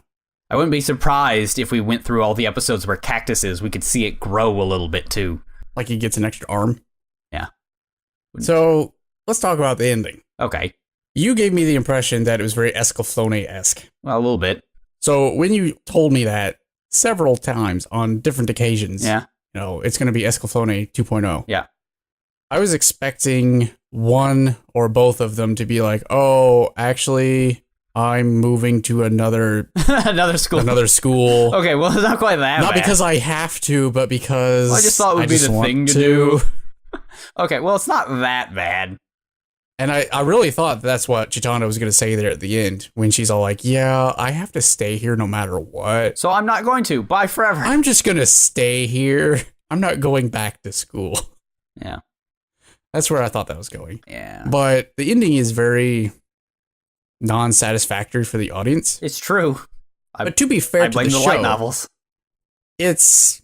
[SPEAKER 2] I wouldn't be surprised if we went through all the episodes where Cactus is, we could see it grow a little bit too.
[SPEAKER 1] Like he gets an extra arm.
[SPEAKER 2] Yeah.
[SPEAKER 1] So let's talk about the ending.
[SPEAKER 2] Okay.
[SPEAKER 1] You gave me the impression that it was very Escaflowne-esque.
[SPEAKER 2] Well, a little bit.
[SPEAKER 1] So when you told me that several times on different occasions,
[SPEAKER 2] Yeah.
[SPEAKER 1] It's going to be Escaflowne 2.0.
[SPEAKER 2] Yeah.
[SPEAKER 1] I was expecting one or both of them to be like, oh, actually, I'm moving to another school.
[SPEAKER 2] Okay, well, it's not quite that
[SPEAKER 1] Not
[SPEAKER 2] bad.
[SPEAKER 1] because I have to, but because
[SPEAKER 2] I just thought it would be the thing to do. Okay, well, it's not that bad.
[SPEAKER 1] And I really thought that's what Chitanda was going to say there at the end when she's all like, yeah, I have to stay here no matter what.
[SPEAKER 2] So I'm not going to. Bye forever.
[SPEAKER 1] I'm just going to stay here. I'm not going back to school.
[SPEAKER 2] Yeah.
[SPEAKER 1] That's where I thought that was going.
[SPEAKER 2] Yeah.
[SPEAKER 1] But the ending is very non-satisfactory for the audience.
[SPEAKER 2] It's true.
[SPEAKER 1] But to be fair
[SPEAKER 2] I
[SPEAKER 1] to
[SPEAKER 2] blame
[SPEAKER 1] the
[SPEAKER 2] the
[SPEAKER 1] show,
[SPEAKER 2] light novels.
[SPEAKER 1] it's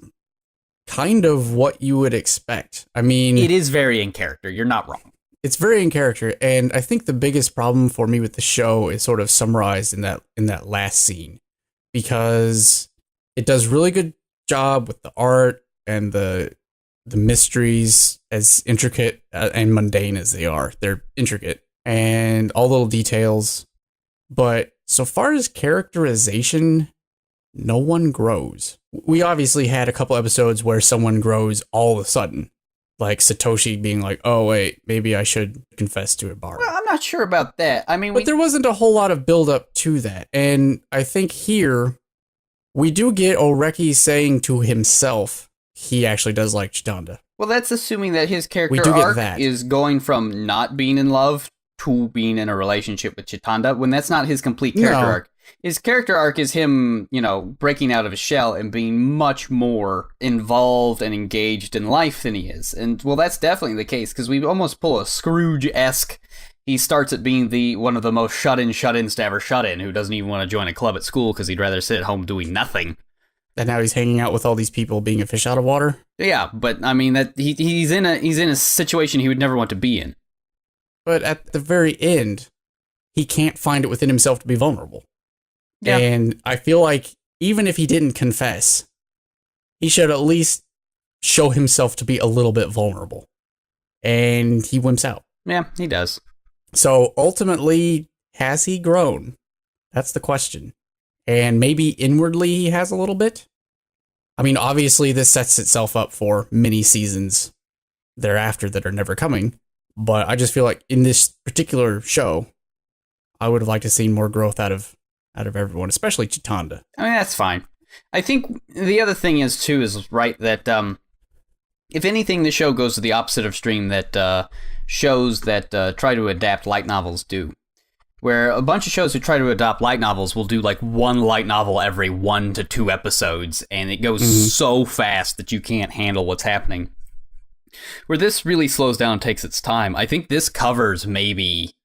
[SPEAKER 1] kind of what you would expect. I mean,
[SPEAKER 2] It is very in character. You're not wrong.
[SPEAKER 1] it's very in character, and I think the biggest problem for me with the show is sort of summarized in that last scene, because it does really good job with the art and the mysteries, as intricate and mundane as they are. They're intricate and all little details, but so far as characterization, no one grows. We obviously had a couple episodes where someone grows all of a sudden, like Satoshi being like, oh wait, maybe I should confess to Ibarra.
[SPEAKER 2] Well, I'm not sure about that. I mean,
[SPEAKER 1] But there wasn't a whole lot of build up to that. And I think here we do get Oreki saying to himself he actually does like Chitanda.
[SPEAKER 2] well, that's assuming that his
[SPEAKER 1] We
[SPEAKER 2] character
[SPEAKER 1] do get
[SPEAKER 2] arc
[SPEAKER 1] that.
[SPEAKER 2] is going from not being in love to being in a relationship with Chitanda, when that's not his complete character
[SPEAKER 1] No.
[SPEAKER 2] arc. His character arc is him, breaking out of his shell and being much more involved and engaged in life than he is. And, well, that's definitely the case, because we almost pull a Scrooge-esque. He starts at being one of the most shut-ins to ever shut-in, who doesn't even want to join a club at school because he'd rather sit at home doing nothing.
[SPEAKER 1] And now he's hanging out with all these people being a fish out of water.
[SPEAKER 2] Yeah, but, I mean, that he's in a situation he would never want to be in.
[SPEAKER 1] But at the very end, he can't find it within himself to be vulnerable.
[SPEAKER 2] Yeah.
[SPEAKER 1] And I feel like even if he didn't confess, he should at least show himself to be a little bit vulnerable. And he wimps out.
[SPEAKER 2] Yeah, he does.
[SPEAKER 1] So ultimately, has he grown? That's the question. And maybe inwardly he has a little bit. I mean, obviously this sets itself up for many seasons thereafter that are never coming. But I just feel like in this particular show, I would have liked to see more growth out of everyone, especially Chitanda.
[SPEAKER 2] I mean, that's fine. I think the other thing is right, that if anything, the show goes to the opposite of stream that shows that try to adapt light novels do. Where a bunch of shows who try to adopt light novels will do like one light novel every 1 to 2 episodes, and it goes so fast that you can't handle what's happening. Where this really slows down and takes its time. I think this covers maybe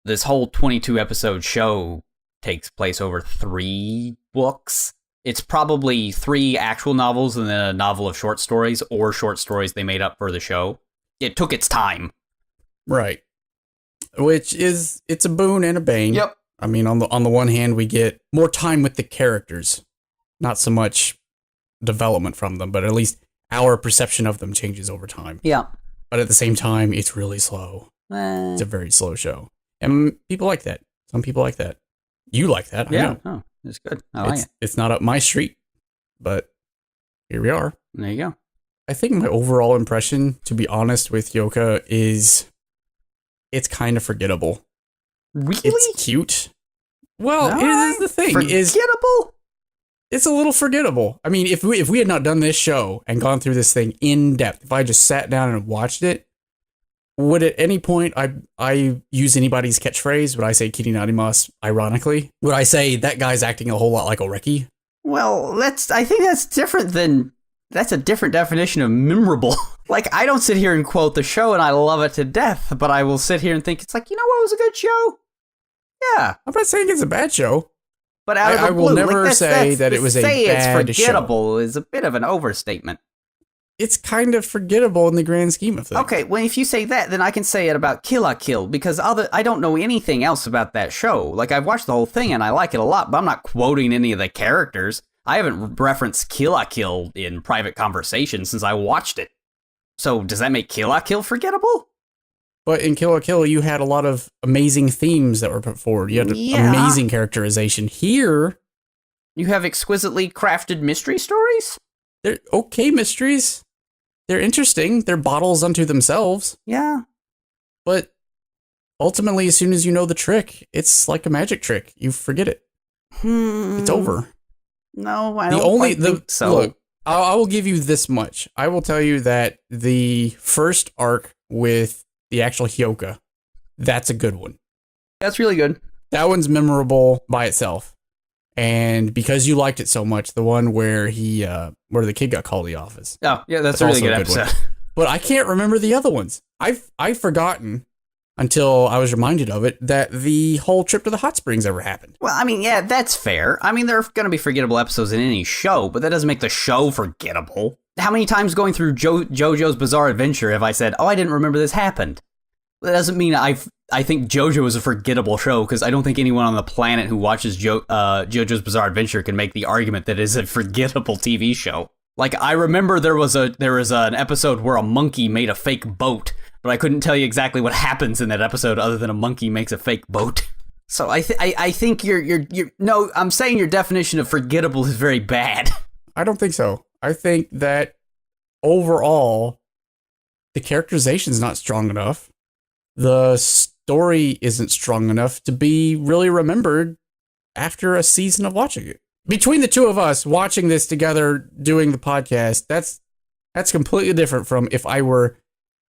[SPEAKER 2] this whole 22 episode show takes place over 3 books. It's probably 3 actual novels and then a novel of short stories, or short stories they made up for the show. It took its time.
[SPEAKER 1] Right. Which is, it's a boon and a bane.
[SPEAKER 2] Yep.
[SPEAKER 1] I mean, on the one hand, we get more time with the characters, not so much development from them, but at least our perception of them changes over time.
[SPEAKER 2] Yeah.
[SPEAKER 1] But at the same time, it's really slow. It's a very slow show. And people like that. Some people like that. You like that, I know.
[SPEAKER 2] Oh, it's good. I like it.
[SPEAKER 1] It's not up my street, but here we are.
[SPEAKER 2] There you go.
[SPEAKER 1] I think my overall impression, to be honest, with Hyouka is it's kind of forgettable.
[SPEAKER 2] Really?
[SPEAKER 1] It's cute. Well, it is the thing.
[SPEAKER 2] Forgettable?
[SPEAKER 1] It's a little forgettable. I mean, if we had not done this show and gone through this thing in depth, if I just sat down and watched it, would at any point I use anybody's catchphrase? Would I say Kiri Narimasu ironically? Would I say that guy's acting a whole lot like Oreki?
[SPEAKER 2] Well, I think that's a different definition of memorable. Like, I don't sit here and quote the show and I love it to death, but I will sit here and think, it's like, you know what was a good show? Yeah.
[SPEAKER 1] I'm not saying it's a bad show,
[SPEAKER 2] But out of the
[SPEAKER 1] I
[SPEAKER 2] blue,
[SPEAKER 1] will never say that it was a
[SPEAKER 2] say
[SPEAKER 1] bad
[SPEAKER 2] it's forgettable is a bit of an overstatement.
[SPEAKER 1] It's kind of forgettable in the grand scheme of things.
[SPEAKER 2] Okay, well, if you say that, then I can say it about Kill la Kill, because I don't know anything else about that show. Like, I've watched the whole thing, and I like it a lot, but I'm not quoting any of the characters. I haven't referenced Kill la Kill in private conversation since I watched it. So, does that make Kill la Kill forgettable?
[SPEAKER 1] But in Kill la Kill, you had a lot of amazing themes that were put forward. You had amazing characterization. Here,
[SPEAKER 2] you have exquisitely crafted mystery stories?
[SPEAKER 1] They're okay mysteries. They're interesting. They're bottles unto themselves.
[SPEAKER 2] Yeah.
[SPEAKER 1] But ultimately, as soon as you know the trick, it's like a magic trick. You forget it. It's over.
[SPEAKER 2] No, I don't think so.
[SPEAKER 1] Look, I will give you this much. I will tell you that the first arc with the actual Hyouka, that's a good one.
[SPEAKER 2] That's really good.
[SPEAKER 1] That one's memorable by itself. And because you liked it so much, the one where where the kid got called to the office.
[SPEAKER 2] Oh, yeah, that's a really good episode.
[SPEAKER 1] But I can't remember the other ones. I've forgotten until I was reminded of it that the whole trip to the hot springs ever happened.
[SPEAKER 2] Well, I mean, yeah, that's fair. I mean, there are going to be forgettable episodes in any show, but that doesn't make the show forgettable. How many times going through JoJo's Bizarre Adventure have I said, oh, I didn't remember this happened? That doesn't mean I think JoJo is a forgettable show, because I don't think anyone on the planet who watches JoJo's Bizarre Adventure can make the argument that it is a forgettable TV show. Like, I remember there was an episode where a monkey made a fake boat, but I couldn't tell you exactly what happens in that episode other than a monkey makes a fake boat. So I think no, I'm saying your definition of forgettable is very bad.
[SPEAKER 1] I don't think so. I think that overall, the characterization's not strong enough. The story isn't strong enough to be really remembered after a season of watching it. Between the two of us watching this together, doing the podcast, that's completely different from if I were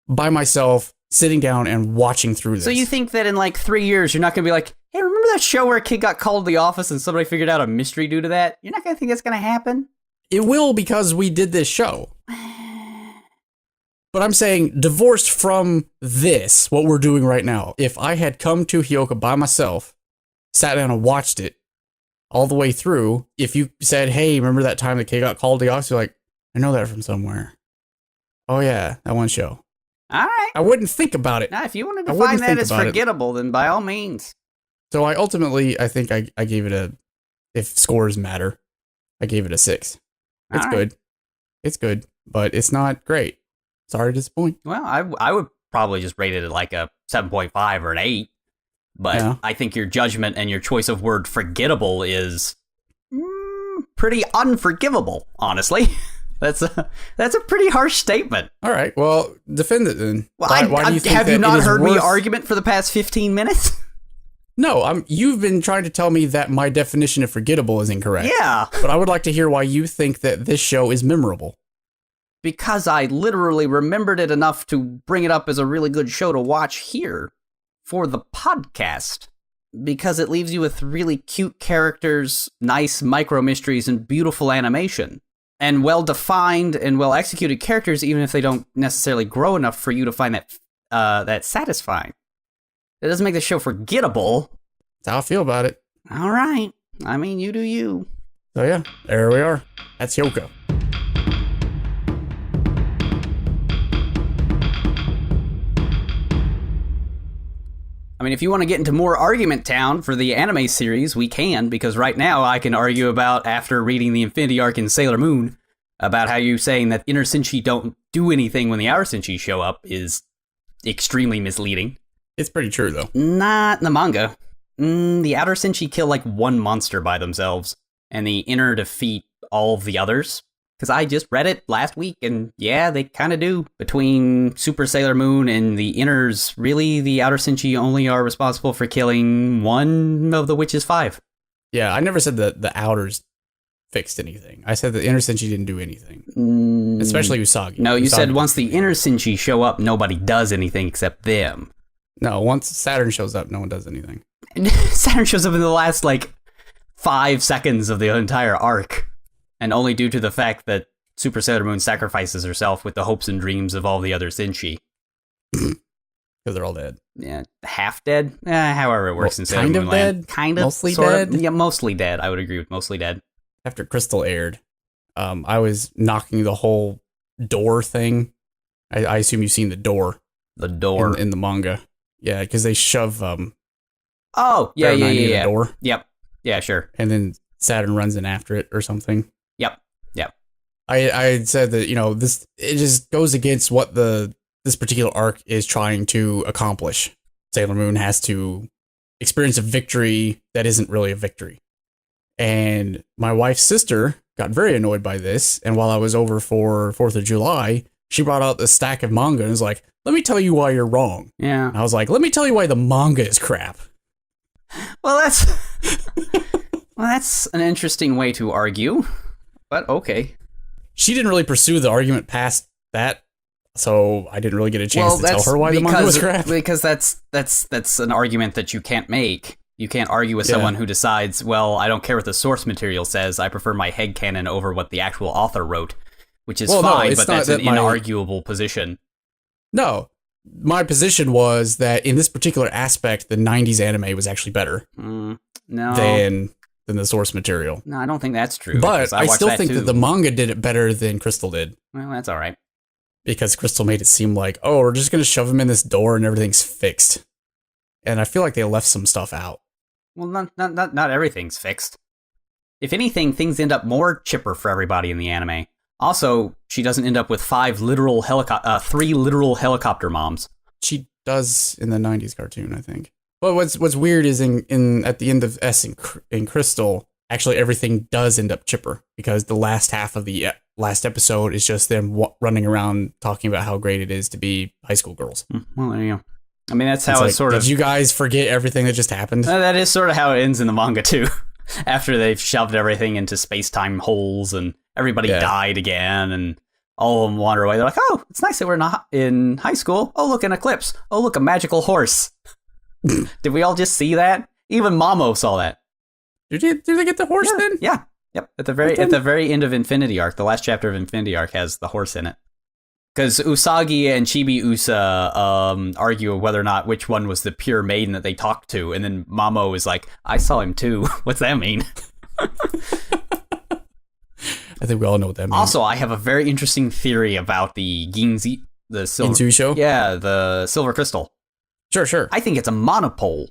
[SPEAKER 1] by myself sitting down and watching through this.
[SPEAKER 2] So you think that in like 3 years, you're not going to be like, hey, remember that show where a kid got called to the office and somebody figured out a mystery due to that? You're not going to think that's going to happen?
[SPEAKER 1] It will, because we did this show. But I'm saying, divorced from this, what we're doing right now, if I had come to Hyouka by myself, sat down and watched it all the way through, if you said, hey, remember that time the kid got called to the office? You're like, I know that from somewhere. Oh, yeah, that one show.
[SPEAKER 2] All right.
[SPEAKER 1] I wouldn't think about it.
[SPEAKER 2] Now, if you want to define that as forgettable, then by all means.
[SPEAKER 1] So I think I gave it if scores matter, I gave it a 6. It's good. It's good, but it's not great. Sorry to disappoint.
[SPEAKER 2] Well, I would probably just rate it at like a 7.5 or an 8. But yeah. I think your judgment and your choice of word forgettable is pretty unforgivable, honestly. That's a pretty harsh statement.
[SPEAKER 1] All right, well, defend it then.
[SPEAKER 2] Well, why do you think have you not heard me argument for the past 15 minutes?
[SPEAKER 1] No, you've been trying to tell me that my definition of forgettable is incorrect.
[SPEAKER 2] Yeah.
[SPEAKER 1] But I would like to hear why you think that this show is memorable.
[SPEAKER 2] Because I literally remembered it enough to bring it up as a really good show to watch here for the podcast. Because it leaves you with really cute characters, nice micro mysteries, and beautiful animation. And well-defined and well-executed characters, even if they don't necessarily grow enough for you to find that satisfying. It doesn't make the show forgettable.
[SPEAKER 1] That's how I feel about it.
[SPEAKER 2] All right. I mean, you do you.
[SPEAKER 1] So yeah, there we are. That's Hyouka.
[SPEAKER 2] I mean, if you want to get into more argument town for the anime series, we can, because right now I can argue about, after reading the Infinity Arc in Sailor Moon, about how you saying that inner Senshi don't do anything when the outer Senshi show up is extremely misleading.
[SPEAKER 1] It's pretty true, though.
[SPEAKER 2] Not in the manga. The outer Senshi kill like one monster by themselves, and the inner defeat all of the others. Because I just read it last week, and yeah, they kind of do. Between Super Sailor Moon and the inners, really, the outer Senshi only are responsible for killing one of the witch's 5.
[SPEAKER 1] Yeah, I never said that the outers fixed anything. I said the inner Senshi didn't do anything. Especially Usagi.
[SPEAKER 2] No, you
[SPEAKER 1] Usagi
[SPEAKER 2] said once the inner Senshi show up, nobody does anything except them.
[SPEAKER 1] No, once Saturn shows up, no one does anything.
[SPEAKER 2] Saturn shows up in the last, 5 seconds of the entire arc. And only due to the fact that Super Sailor Moon sacrifices herself with the hopes and dreams of all the other Senshi.
[SPEAKER 1] Because because they're all dead.
[SPEAKER 2] Yeah, half dead. However it works in Sailor
[SPEAKER 1] kind of
[SPEAKER 2] Moon
[SPEAKER 1] dead,
[SPEAKER 2] Land. Kind of,
[SPEAKER 1] mostly
[SPEAKER 2] sort
[SPEAKER 1] dead.
[SPEAKER 2] Of, yeah, mostly dead. I would agree with mostly dead.
[SPEAKER 1] After Crystal aired, I was knocking the whole door thing. I assume you've seen the door.
[SPEAKER 2] The door
[SPEAKER 1] in the manga. Yeah, because they shove
[SPEAKER 2] Oh, yeah.
[SPEAKER 1] The door.
[SPEAKER 2] Yep. Yeah, sure.
[SPEAKER 1] And then Saturn runs in after it or something.
[SPEAKER 2] Yep.
[SPEAKER 1] I had said that, it just goes against what this particular arc is trying to accomplish. Sailor Moon has to experience a victory that isn't really a victory. And my wife's sister got very annoyed by this, and while I was over for 4th of July, she brought out the stack of manga and was like, let me tell you why you're wrong.
[SPEAKER 2] Yeah.
[SPEAKER 1] And I was like, let me tell you why the manga is crap.
[SPEAKER 2] Well, that's an interesting way to argue, but okay.
[SPEAKER 1] She didn't really pursue the argument past that, so I didn't really get a chance to tell her why the manga was crap.
[SPEAKER 2] Because that's an argument that you can't make. You can't argue with someone who decides, well, I don't care what the source material says, I prefer my headcanon over what the actual author wrote, which is fine, but that's an inarguable position. No. My position was that in this particular aspect, the 90s anime was actually better than the source material. No, I don't think that's true.
[SPEAKER 1] But I still think that the manga did it better than Crystal did.
[SPEAKER 2] Well, that's all right.
[SPEAKER 1] Because Crystal made it seem like, oh, we're just going to shove him in this door and everything's fixed. And I feel like they left some stuff out.
[SPEAKER 2] Well, not everything's fixed. If anything, things end up more chipper for everybody in the anime. Also, she doesn't end up with 3 literal helicopter moms. She
[SPEAKER 1] does in the 90s cartoon, I think. But what's weird is in at the end of S in Crystal, actually everything does end up chipper because the last half of the last episode is just them running around talking about how great it is to be high school girls.
[SPEAKER 2] Well, there you go. I mean, that's how it's sort of...
[SPEAKER 1] Did you guys forget everything that just happened?
[SPEAKER 2] That is sort of how it ends in the manga, too. After they've shoved everything into space-time holes and everybody died again and all of them wander away. They're like, oh, it's nice that we're not in high school. Oh, look, an eclipse. Oh, look, a magical horse. Did we all just see that? Even Mamo saw that.
[SPEAKER 1] Did they get the horse then?
[SPEAKER 2] Yeah. Yep. At the very end of Infinity Arc, the last chapter of Infinity Arc has the horse in it. Because Usagi and Chibi Usa argue whether or not which one was the pure maiden that they talked to, and then Mamo is like, I saw him too. What's that mean?
[SPEAKER 1] I think we all know what that means.
[SPEAKER 2] Also, I have a very interesting theory about the Ginzi, the silver...
[SPEAKER 1] Intuisho?
[SPEAKER 2] Yeah, the silver crystal.
[SPEAKER 1] Sure.
[SPEAKER 2] I think it's a monopole.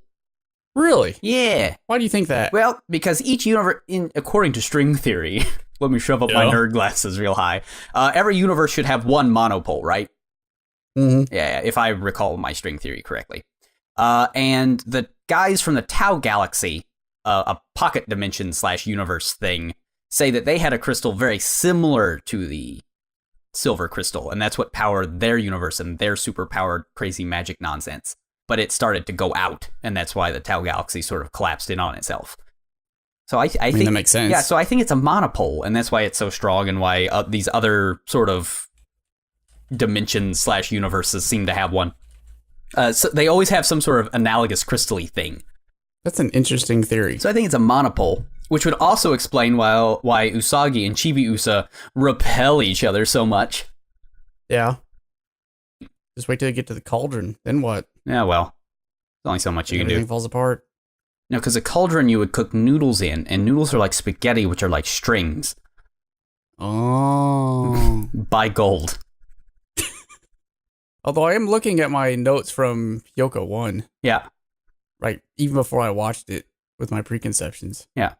[SPEAKER 1] Really?
[SPEAKER 2] Yeah.
[SPEAKER 1] Why do you think that?
[SPEAKER 2] Well, because each universe, according to string theory... Let me shove up my nerd glasses real high. Every universe should have one monopole, right?
[SPEAKER 1] Mm-hmm.
[SPEAKER 2] Yeah, if I recall my string theory correctly. And the guys from the Tau Galaxy, a pocket dimension / universe thing, say that they had a crystal very similar to the silver crystal, and that's what powered their universe and their super-powered crazy magic nonsense. But it started to go out, and that's why the Tau Galaxy sort of collapsed in on itself. So I think
[SPEAKER 1] that makes sense.
[SPEAKER 2] Yeah, so I think it's a monopole, and that's why it's so strong, and why these other sort of dimensions / universes seem to have one. So they always have some sort of analogous crystal-y thing.
[SPEAKER 1] That's an interesting theory.
[SPEAKER 2] So I think it's a monopole, which would also explain why Usagi and Chibi Usa repel each other so much.
[SPEAKER 1] Yeah. Just wait till you get to the cauldron. Then what?
[SPEAKER 2] Yeah, well, there's only so much you can do.
[SPEAKER 1] Everything falls apart.
[SPEAKER 2] No, because a cauldron you would cook noodles in, and noodles are like spaghetti, which are like strings.
[SPEAKER 1] Oh.
[SPEAKER 2] Buy gold.
[SPEAKER 1] Although I am looking at my notes from Hyouka 1.
[SPEAKER 2] Yeah.
[SPEAKER 1] Right, even before I watched it with my preconceptions.
[SPEAKER 2] Yeah.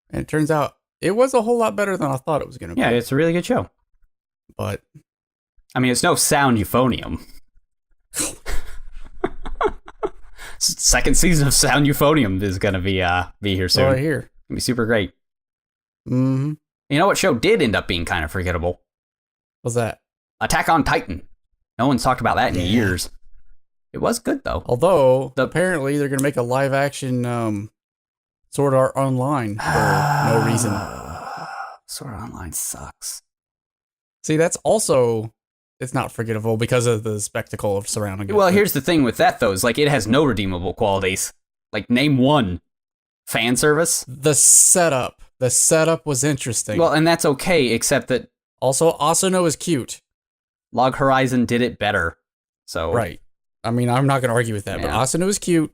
[SPEAKER 1] And it turns out it was a whole lot better than I thought it was going to be.
[SPEAKER 2] Yeah, it's a really good show.
[SPEAKER 1] But...
[SPEAKER 2] I mean, it's no sound euphonium. Second season of Sound Euphonium is going to be here soon.
[SPEAKER 1] Right here.
[SPEAKER 2] It's going to be super great.
[SPEAKER 1] Mm-hmm.
[SPEAKER 2] You know what show did end up being kind of forgettable?
[SPEAKER 1] What's that?
[SPEAKER 2] Attack on Titan. No one's talked about that in years. It was good, though.
[SPEAKER 1] Although, apparently, they're going to make a live-action Sword Art Online for no reason.
[SPEAKER 2] Sword Art Online sucks.
[SPEAKER 1] See, that's also... It's not forgettable because of the spectacle of surrounding it.
[SPEAKER 2] Well, here's the thing with that, though, is like it has no redeemable qualities. Like, name one. Fan service?
[SPEAKER 1] The setup. The setup was interesting.
[SPEAKER 2] Well, and that's okay, except that...
[SPEAKER 1] Also, Asano is cute.
[SPEAKER 2] Log Horizon did it better. So
[SPEAKER 1] right. I mean, I'm not going to argue with that, but Asuna was cute,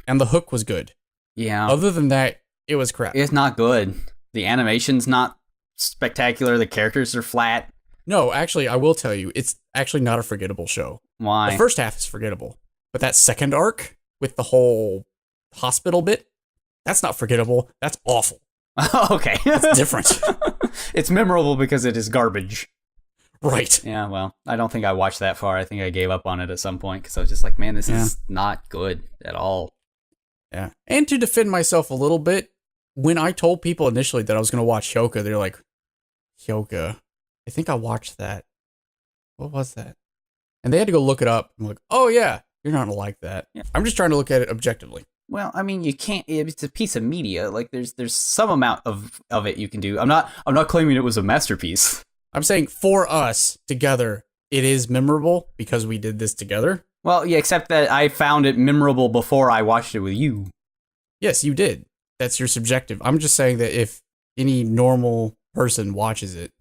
[SPEAKER 1] and the hook was good.
[SPEAKER 2] Yeah.
[SPEAKER 1] Other than that, it was crap.
[SPEAKER 2] It's not good. The animation's not spectacular. The characters are flat.
[SPEAKER 1] No, actually, I will tell you, it's actually not a forgettable show.
[SPEAKER 2] Why?
[SPEAKER 1] The first half is forgettable, but that second arc with the whole hospital bit, that's not forgettable. That's awful.
[SPEAKER 2] Okay.
[SPEAKER 1] It's different.
[SPEAKER 2] It's memorable because it is garbage.
[SPEAKER 1] Right.
[SPEAKER 2] Yeah, well, I don't think I watched that far. I think I gave up on it at some point because I was just like, man, this is not good at all.
[SPEAKER 1] Yeah. And to defend myself a little bit, when I told people initially that I was going to watch Hyouka, they're like, Hyouka? I think I watched that. What was that? And they had to go look it up. I'm like, oh yeah, you're not going to like that. Yeah. I'm just trying to look at it objectively.
[SPEAKER 2] Well, I mean, you can't. It's a piece of media. Like, there's some amount of it you can do. I'm not claiming it was a masterpiece.
[SPEAKER 1] I'm saying for us together, it is memorable because we did this together.
[SPEAKER 2] Well, yeah, except that I found it memorable before I watched it with you.
[SPEAKER 1] Yes, you did. That's your subjective. I'm just saying that if any normal person watches it,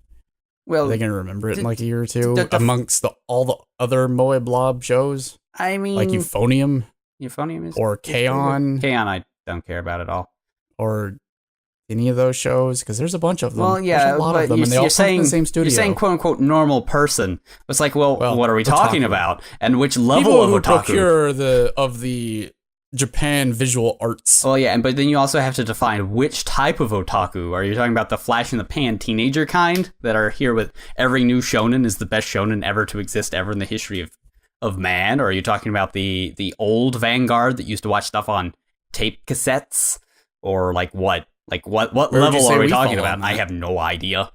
[SPEAKER 1] well, they're gonna remember it in like a year or two amongst all the other Moe Blob shows.
[SPEAKER 2] I mean,
[SPEAKER 1] like Euphonium.
[SPEAKER 2] Euphonium is
[SPEAKER 1] or K-On!
[SPEAKER 2] K-On! I don't care about at all.
[SPEAKER 1] Or any of those shows, because there's a bunch of them.
[SPEAKER 2] Well, yeah,
[SPEAKER 1] there's a lot of them, and they all come from the same studio.
[SPEAKER 2] You're saying "quote-unquote" normal person. It's like, well, what are we talking about? And which level
[SPEAKER 1] people
[SPEAKER 2] of
[SPEAKER 1] who
[SPEAKER 2] otaku?
[SPEAKER 1] Procure the Japan visual arts.
[SPEAKER 2] Well, yeah, but then you also have to define which type of otaku. Are you talking about the flash in the pan teenager kind that are here with every new shonen is the best shonen ever to exist ever in the history of man? Or are you talking about the old vanguard that used to watch stuff on tape cassettes? Or like what? Like what level are we talking about? I have no idea.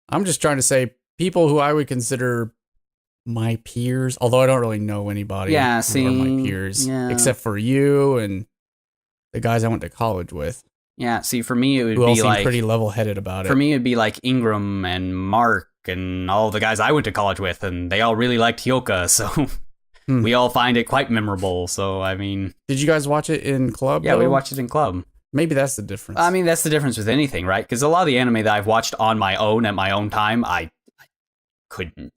[SPEAKER 1] I'm just trying to say people who I would consider my peers, although I don't really know anybody who are my peers, except for you and the guys I went to college with.
[SPEAKER 2] Yeah, see, for me it would
[SPEAKER 1] who all
[SPEAKER 2] be like
[SPEAKER 1] pretty level-headed about it.
[SPEAKER 2] For me, it'd be like Ingram and Mark and all the guys I went to college with, and they all really liked Hyouka, so we all find it quite memorable. So I mean,
[SPEAKER 1] did you guys watch it in club?
[SPEAKER 2] Yeah, we watched it in club.
[SPEAKER 1] Maybe that's the difference.
[SPEAKER 2] I mean, that's the difference with anything, right? Because a lot of the anime that I've watched on my own at my own time, I couldn't.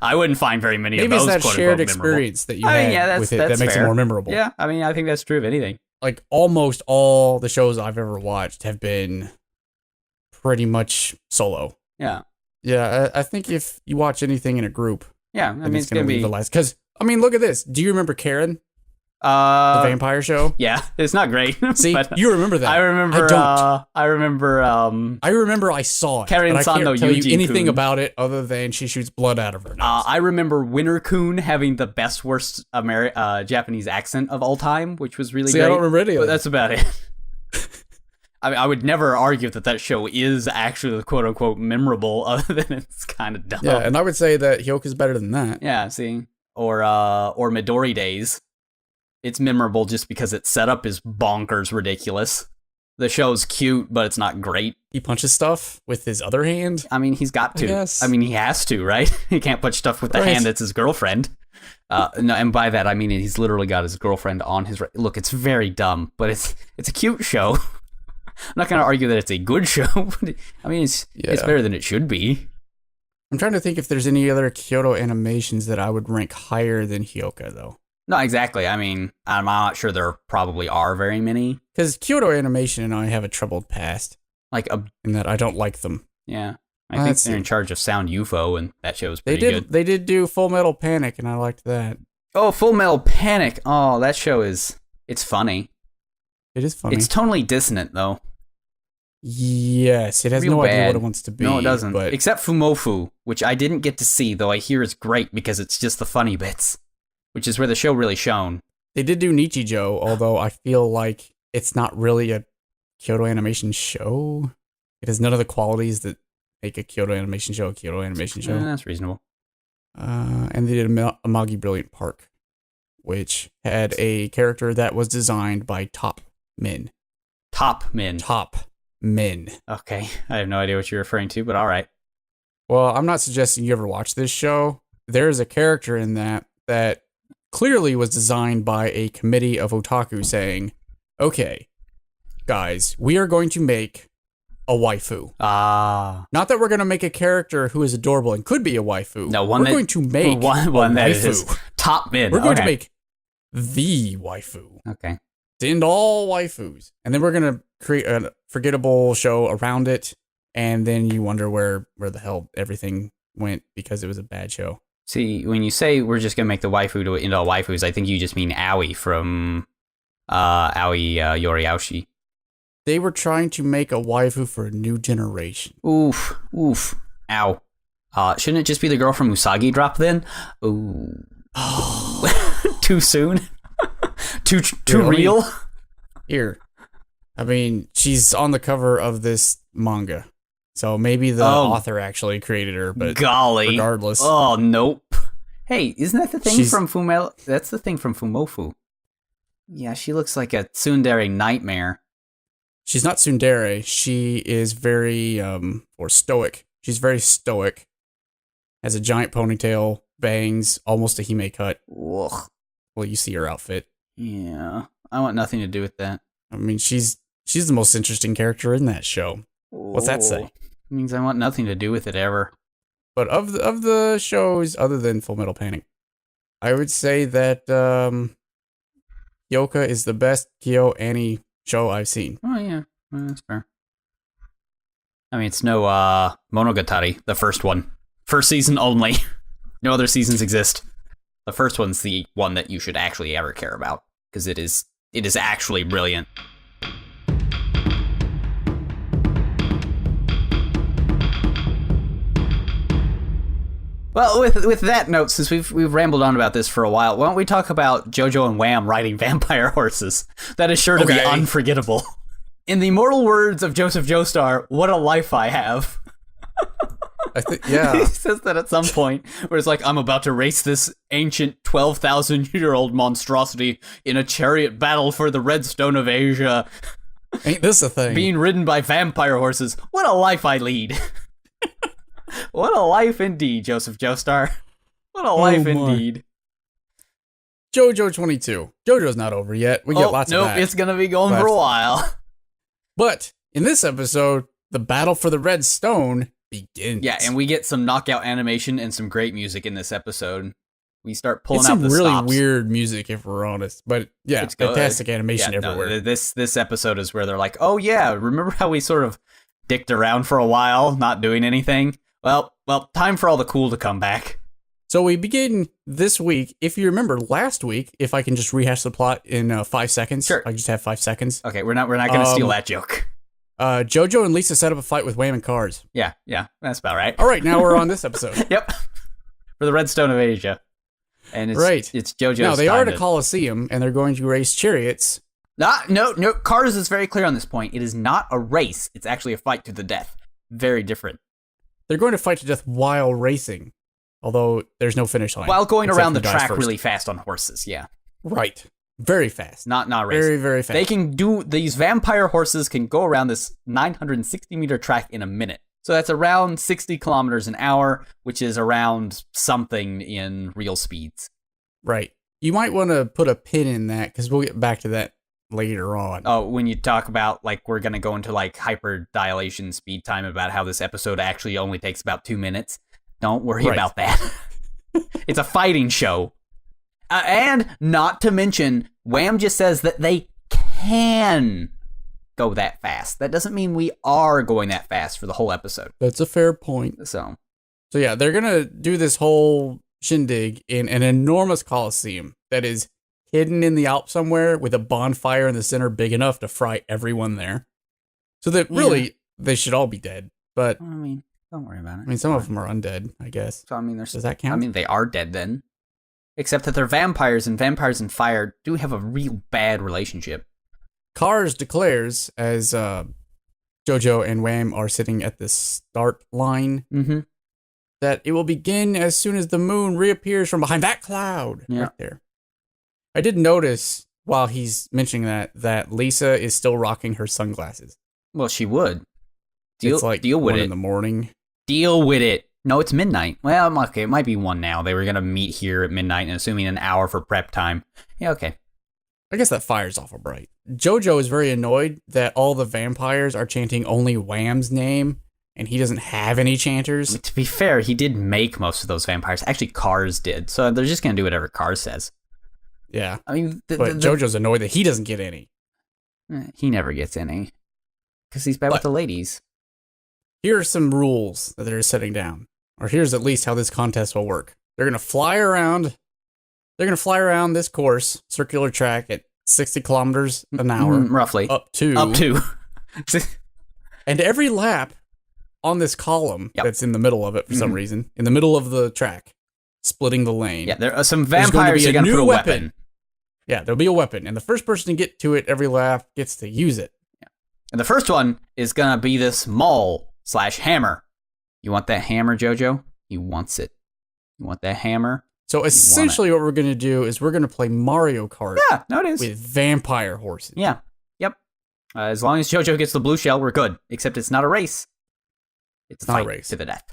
[SPEAKER 2] I wouldn't find very many of those.
[SPEAKER 1] Maybe it's that shared experience that you had with it that makes it more memorable.
[SPEAKER 2] Yeah, I mean, I think that's true of anything.
[SPEAKER 1] Like, almost all the shows I've ever watched have been pretty much solo.
[SPEAKER 2] Yeah.
[SPEAKER 1] Yeah, I think if you watch anything in a group,
[SPEAKER 2] I mean,
[SPEAKER 1] it's going to be the last. Because, I mean, look at this. Do you remember Karin? The vampire show?
[SPEAKER 2] Yeah, it's not great.
[SPEAKER 1] See, but you remember that.
[SPEAKER 2] I remember. I remember.
[SPEAKER 1] I remember I saw it.
[SPEAKER 2] Karin
[SPEAKER 1] but I can't
[SPEAKER 2] no
[SPEAKER 1] tell you anything
[SPEAKER 2] Yuji-kun.
[SPEAKER 1] about it other than she shoots blood out of her nose.
[SPEAKER 2] I remember Winter-kun having the best worst Japanese accent of all time, which was really great.
[SPEAKER 1] I don't remember any of
[SPEAKER 2] But
[SPEAKER 1] that.
[SPEAKER 2] that's about it. I mean, I would never argue that show is actually quote unquote memorable, other than it's kind of dumb.
[SPEAKER 1] Yeah, and I would say that Hyouka is better than that.
[SPEAKER 2] Yeah, see, or Midori Days. It's memorable just because its setup is bonkers ridiculous. The show's cute, but it's not great.
[SPEAKER 1] He punches stuff with his other hand.
[SPEAKER 2] I mean, he's got to.
[SPEAKER 1] I guess.
[SPEAKER 2] I mean, he has to, right? He can't punch stuff with the hand that's his girlfriend. No, and by that I mean he's literally got his girlfriend on his. Look, it's very dumb, but it's a cute show. I'm not going to argue that it's a good show. But I mean, it's better than it should be.
[SPEAKER 1] I'm trying to think if there's any other Kyoto animations that I would rank higher than Hyouka, though.
[SPEAKER 2] No, exactly. I mean, I'm not sure there probably are very many.
[SPEAKER 1] Because Kyoto Animation and I have a troubled past.
[SPEAKER 2] Like in
[SPEAKER 1] that I don't like them.
[SPEAKER 2] Yeah. I think they're in charge of Sound UFO, and that show's pretty good.
[SPEAKER 1] They did do Full Metal Panic, and I liked that.
[SPEAKER 2] Oh, Full Metal Panic. Oh, that show it's funny.
[SPEAKER 1] It is funny.
[SPEAKER 2] It's tonally dissonant, though.
[SPEAKER 1] Yes, it has no idea what it wants to be.
[SPEAKER 2] No, it doesn't.
[SPEAKER 1] But
[SPEAKER 2] except Fumofu, which I didn't get to see, though I hear is great because it's just the funny bits, which is where the show really shone. They
[SPEAKER 1] did do Nichijou, although I feel like it's not really a Kyoto Animation show. It has none of the qualities that make a Kyoto Animation show a Kyoto Animation show.
[SPEAKER 2] That's reasonable.
[SPEAKER 1] And they did Amagi Brilliant Park, which had a character that was designed by top men.
[SPEAKER 2] Top men.
[SPEAKER 1] Okay,
[SPEAKER 2] I have no idea what you're referring to, but all right.
[SPEAKER 1] Well, I'm not suggesting you ever watch this show. There's a character in that clearly was designed by a committee of otaku saying, okay, guys, we are going to make a waifu.
[SPEAKER 2] Ah.
[SPEAKER 1] Not that we're going to make a character who is adorable and could be a waifu.
[SPEAKER 2] No,
[SPEAKER 1] we're going to make
[SPEAKER 2] one that
[SPEAKER 1] waifu.
[SPEAKER 2] is top mid.
[SPEAKER 1] We're going to make the waifu.
[SPEAKER 2] Okay.
[SPEAKER 1] To end all waifus. And then we're going to create a forgettable show around it. And then you wonder where the hell everything went because it was a bad show.
[SPEAKER 2] See, when you say we're just going to make the waifu to end all waifus, I think you just mean Aoi from Aoi Yoriaushi.
[SPEAKER 1] They were trying to make a waifu for a new generation.
[SPEAKER 2] Oof. Ow. Shouldn't it just be the girl from Usagi Drop then? Ooh. Too soon? Too real?
[SPEAKER 1] Here. I mean, she's on the cover of this manga. So maybe the author actually created her, but
[SPEAKER 2] golly.
[SPEAKER 1] Regardless.
[SPEAKER 2] Oh, nope. Hey, isn't that the thing from Fumel? That's the thing from Fumofu. Yeah, she looks like a tsundere nightmare.
[SPEAKER 1] She's not tsundere. She is very, or stoic. She's very stoic. Has a giant ponytail, bangs, almost a Hime cut.
[SPEAKER 2] Ugh.
[SPEAKER 1] Well, you see her outfit.
[SPEAKER 2] Yeah, I want nothing to do with that.
[SPEAKER 1] I mean, she's the most interesting character in that show. What's that say?
[SPEAKER 2] It means I want nothing to do with it ever.
[SPEAKER 1] But of the shows other than Full Metal Panic, I would say that Hyouka is the best Kyo Annie show I've seen.
[SPEAKER 2] Oh yeah, well, that's fair. I mean, it's no Monogatari, the first one. First season only. No other seasons exist. The first one's the one that you should actually ever care about, because it is actually brilliant. Well, with that note, since we've rambled on about this for a while, why don't we talk about JoJo and Wham riding vampire horses? That is sure to be unforgettable. In the immortal words of Joseph Joestar, what a life I have.
[SPEAKER 1] I think, yeah.
[SPEAKER 2] He says that at some point, where it's like, I'm about to race this ancient 12,000-year-old monstrosity in a chariot battle for the Redstone of Asia.
[SPEAKER 1] Ain't this a thing?
[SPEAKER 2] Being ridden by vampire horses. What a life I lead. What a life indeed, Joseph Joestar. What a life indeed.
[SPEAKER 1] JoJo 22. JoJo's not over yet. We got lots of that.
[SPEAKER 2] Nope, it's going to be going for a while.
[SPEAKER 1] But in this episode, the battle for the Red Stone begins.
[SPEAKER 2] Yeah, and we get some knockout animation and some great music in this episode. We start pulling out
[SPEAKER 1] some
[SPEAKER 2] the
[SPEAKER 1] really
[SPEAKER 2] stops.
[SPEAKER 1] Weird music, if we're honest. But yeah, it's fantastic animation everywhere.
[SPEAKER 2] No, this episode is where they're like, oh yeah, remember how we sort of dicked around for a while, not doing anything? Well, time for all the cool to come back.
[SPEAKER 1] So we begin this week. If you remember last week, if I can just rehash the plot in 5 seconds.
[SPEAKER 2] Sure.
[SPEAKER 1] I just have 5 seconds.
[SPEAKER 2] Okay, we're not going to steal that joke.
[SPEAKER 1] JoJo and Lisa set up a fight with Wham and Cars.
[SPEAKER 2] Yeah, that's about right.
[SPEAKER 1] All right, now we're on this episode.
[SPEAKER 2] Yep. For the Redstone of Asia. And it's JoJo's
[SPEAKER 1] Now, they are at a
[SPEAKER 2] to...
[SPEAKER 1] Coliseum, and they're going to race chariots.
[SPEAKER 2] No, Cars is very clear on this point. It is not a race. It's actually a fight to the death. Very different.
[SPEAKER 1] They're going to fight to death while racing, although there's no finish line.
[SPEAKER 2] While going around the track really fast on horses, yeah.
[SPEAKER 1] Right. Very fast.
[SPEAKER 2] Not racing.
[SPEAKER 1] Very, very fast.
[SPEAKER 2] These vampire horses can go around this 960-meter track in a minute. So that's around 60 kilometers an hour, which is around something in real speeds.
[SPEAKER 1] Right. You might want to put a pin in that, because we'll get back to that later on.
[SPEAKER 2] Oh, when you talk about, like, we're going to go into, like, hyper-dilation speed time about how this episode actually only takes about 2 minutes. Don't worry about that. It's a fighting show. And not to mention, Wham just says that they can go that fast. That doesn't mean we are going that fast for the whole episode.
[SPEAKER 1] That's a fair point.
[SPEAKER 2] So
[SPEAKER 1] yeah, they're going to do this whole shindig in an enormous coliseum that is hidden in the Alps somewhere with a bonfire in the center big enough to fry everyone there. So that really, they should all be dead. But
[SPEAKER 2] I mean, don't worry about it.
[SPEAKER 1] I mean, some of them are undead, I guess.
[SPEAKER 2] So I mean,
[SPEAKER 1] does that count?
[SPEAKER 2] I mean, they are dead then. Except that they're vampires, and vampires and fire do have a real bad relationship.
[SPEAKER 1] Cars declares, as JoJo and Wham are sitting at the start line, that it will begin as soon as the moon reappears from behind that cloud right there. I did notice while he's mentioning that Lisa is still rocking her sunglasses.
[SPEAKER 2] Well, she would.
[SPEAKER 1] It's like
[SPEAKER 2] deal with
[SPEAKER 1] 1
[SPEAKER 2] it.
[SPEAKER 1] in the morning.
[SPEAKER 2] Deal with it. No, it's midnight. Well, okay, it might be 1 now. They were going to meet here at midnight and assuming an hour for prep time. Yeah, okay.
[SPEAKER 1] I guess that fires off a bright. Jojo is very annoyed that all the vampires are chanting only Wham's name, and he doesn't have any chanters.
[SPEAKER 2] To be fair, he did make most of those vampires. Actually, Cars did, so they're just going to do whatever Cars says.
[SPEAKER 1] Yeah.
[SPEAKER 2] I mean,
[SPEAKER 1] but Jojo's annoyed that he doesn't get any.
[SPEAKER 2] He never gets any, because he's bad with the ladies.
[SPEAKER 1] Here are some rules that they're setting down, or here's at least how this contest will work. They're going to fly around. They're going to fly around this course, circular track, at 60 kilometers an hour.
[SPEAKER 2] Roughly.
[SPEAKER 1] Up to. And every lap on this column that's in the middle of it for some reason, in the middle of the track, splitting the lane.
[SPEAKER 2] Yeah, there are some vampires who are going to put a weapon.
[SPEAKER 1] Yeah, there'll be a weapon. And the first person to get to it every lap gets to use it.
[SPEAKER 2] Yeah. And the first one is going to be this maul/hammer. You want that hammer, Jojo? He wants it. You want that hammer?
[SPEAKER 1] So essentially what we're going to do is we're going to play Mario Kart.
[SPEAKER 2] Yeah, no, it is.
[SPEAKER 1] With vampire horses.
[SPEAKER 2] Yeah, yep. As long as Jojo gets the blue shell, we're good. Except it's not a race. It's not a race. To the death.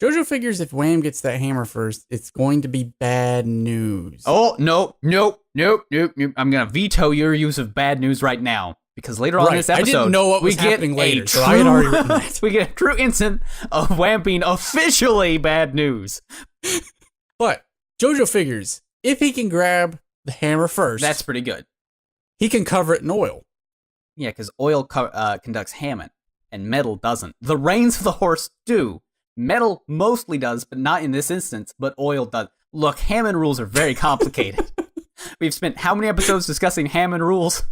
[SPEAKER 1] Jojo figures if Wham gets that hammer first, it's going to be bad news.
[SPEAKER 2] Oh, no. I'm going to veto your use of bad news right now. Because later on in this episode,
[SPEAKER 1] I didn't know what was happening later,
[SPEAKER 2] so I had already written that. We get a true instance of Wham being officially bad news.
[SPEAKER 1] But Jojo figures if he can grab the hammer first,
[SPEAKER 2] that's pretty good.
[SPEAKER 1] He can cover it in oil.
[SPEAKER 2] Yeah, because oil conducts Hammond, and metal doesn't. The reins of the horse do. Metal mostly does, but not in this instance, but oil does. Look, Hammond rules are very complicated. We've spent how many episodes discussing Hammond rules?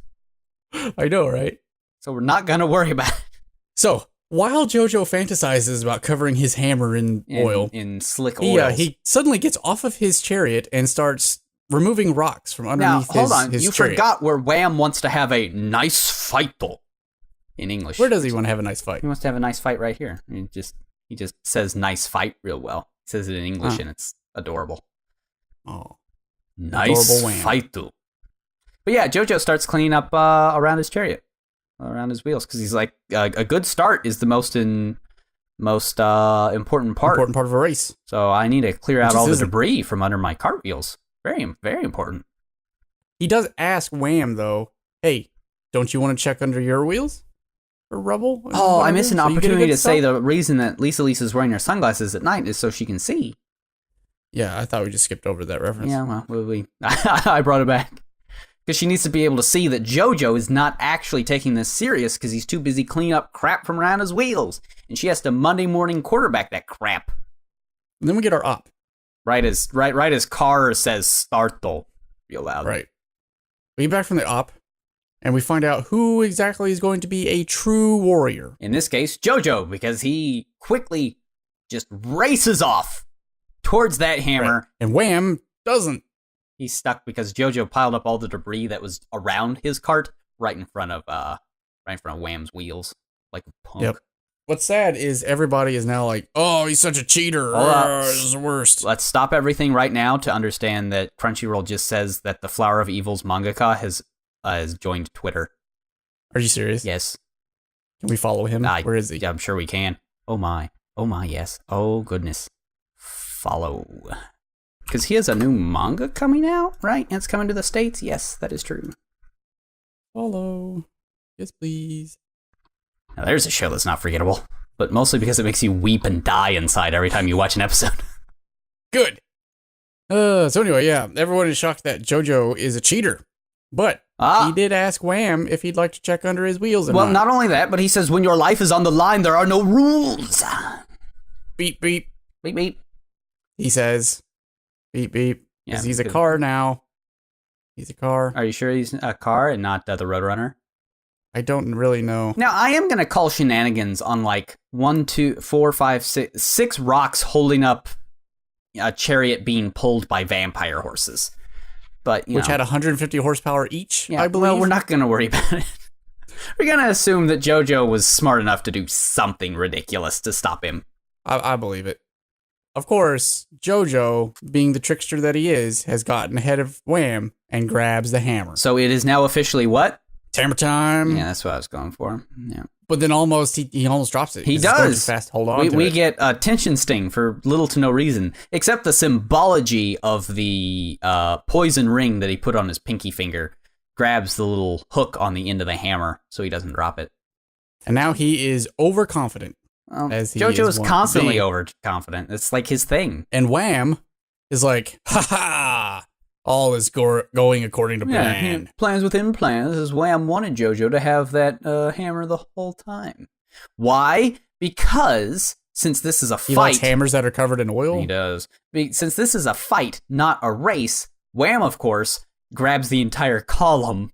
[SPEAKER 1] I know, right?
[SPEAKER 2] So we're not going to worry about it.
[SPEAKER 1] So, while Jojo fantasizes about covering his hammer in oil,
[SPEAKER 2] in slick oil,
[SPEAKER 1] he suddenly gets off of his chariot and starts removing rocks from underneath his chariot.
[SPEAKER 2] Now, hold on. You forgot where Wham wants to have a nice fight, though, in English.
[SPEAKER 1] Where does he want to have a nice fight?
[SPEAKER 2] He wants to have a nice fight right here. I mean, he just says nice fight real well. He says it in English, and it's adorable.
[SPEAKER 1] Oh.
[SPEAKER 2] Nice fight, though. But yeah, Jojo starts cleaning up around his chariot. Around his wheels, because he's like, a good start is the most important part.
[SPEAKER 1] Important part of a race.
[SPEAKER 2] So I need to clear out all the debris from under my cartwheels. Very, very important.
[SPEAKER 1] He does ask Wham, though, hey, don't you want to check under your wheels for rubble?
[SPEAKER 2] Oh, I missed an opportunity to say the reason that Lisa's wearing her sunglasses at night is so she can see.
[SPEAKER 1] Yeah, I thought we just skipped over that reference.
[SPEAKER 2] Yeah, well, I brought it back. Because she needs to be able to see that Jojo is not actually taking this serious because he's too busy cleaning up crap from around his wheels. And she has to Monday morning quarterback that crap.
[SPEAKER 1] And then we get our op.
[SPEAKER 2] Right as Car says start though. Real loud.
[SPEAKER 1] Right. We get back from the op, and we find out who exactly is going to be a true warrior.
[SPEAKER 2] In this case, Jojo, because he quickly just races off towards that hammer.
[SPEAKER 1] Right. And Wham doesn't.
[SPEAKER 2] He's stuck because Jojo piled up all the debris that was around his cart right in front of Wham's wheels, like a punk. Yep.
[SPEAKER 1] What's sad is everybody is now like, "Oh, he's such a cheater. This is the worst."
[SPEAKER 2] Let's stop everything right now to understand that Crunchyroll just says that the Flower of Evil's mangaka has joined Twitter.
[SPEAKER 1] Are you serious?
[SPEAKER 2] Yes.
[SPEAKER 1] Can we follow him? Where is he?
[SPEAKER 2] Yeah, I'm sure we can. Oh my, yes. Oh goodness. Follow. Because he has a new manga coming out, right? And it's coming to the States? Yes, that is true.
[SPEAKER 1] Follow. Yes, please.
[SPEAKER 2] Now, there's a show that's not forgettable, but mostly because it makes you weep and die inside every time you watch an episode.
[SPEAKER 1] Good. So anyway, yeah, everyone is shocked that Jojo is a cheater. But he did ask Wham if he'd like to check under his wheels.
[SPEAKER 2] Well, not only that, but he says when your life is on the line, there are no rules.
[SPEAKER 1] Beep, beep.
[SPEAKER 2] Beep, beep.
[SPEAKER 1] He says... Beep, beep. Yeah, he's a car now. He's a car.
[SPEAKER 2] Are you sure he's a car and not the Roadrunner?
[SPEAKER 1] I don't really know.
[SPEAKER 2] Now, I am going to call shenanigans on like 1, 2, 4, 5, 6 rocks holding up a chariot being pulled by vampire horses. But
[SPEAKER 1] Which had 150 horsepower each, I believe.
[SPEAKER 2] Well, we're not going to worry about it. We're going to assume that Jojo was smart enough to do something ridiculous to stop him.
[SPEAKER 1] I believe it. Of course, Jojo, being the trickster that he is, has gotten ahead of Wham and grabs the hammer.
[SPEAKER 2] So it is now officially what?
[SPEAKER 1] Hammer time.
[SPEAKER 2] Yeah, that's what I was going for. Yeah.
[SPEAKER 1] But then he almost drops it.
[SPEAKER 2] He does.
[SPEAKER 1] Going too fast to hold on to it.
[SPEAKER 2] We get a tension sting for little to no reason, except the symbology of the poison ring that he put on his pinky finger grabs the little hook on the end of the hammer so he doesn't drop it.
[SPEAKER 1] And now he is overconfident. As
[SPEAKER 2] JoJo is
[SPEAKER 1] wont to
[SPEAKER 2] constantly
[SPEAKER 1] be.
[SPEAKER 2] overconfident. It's like his thing.
[SPEAKER 1] And Wham is like, ha ha, all is going according to plan.
[SPEAKER 2] Plans within plans, as Wham wanted JoJo to have that hammer the whole time. Why? Because since this is a
[SPEAKER 1] He
[SPEAKER 2] fight...
[SPEAKER 1] likes hammers that are covered in oil?
[SPEAKER 2] He does. Since this is a fight, not a race, Wham, of course, grabs the entire column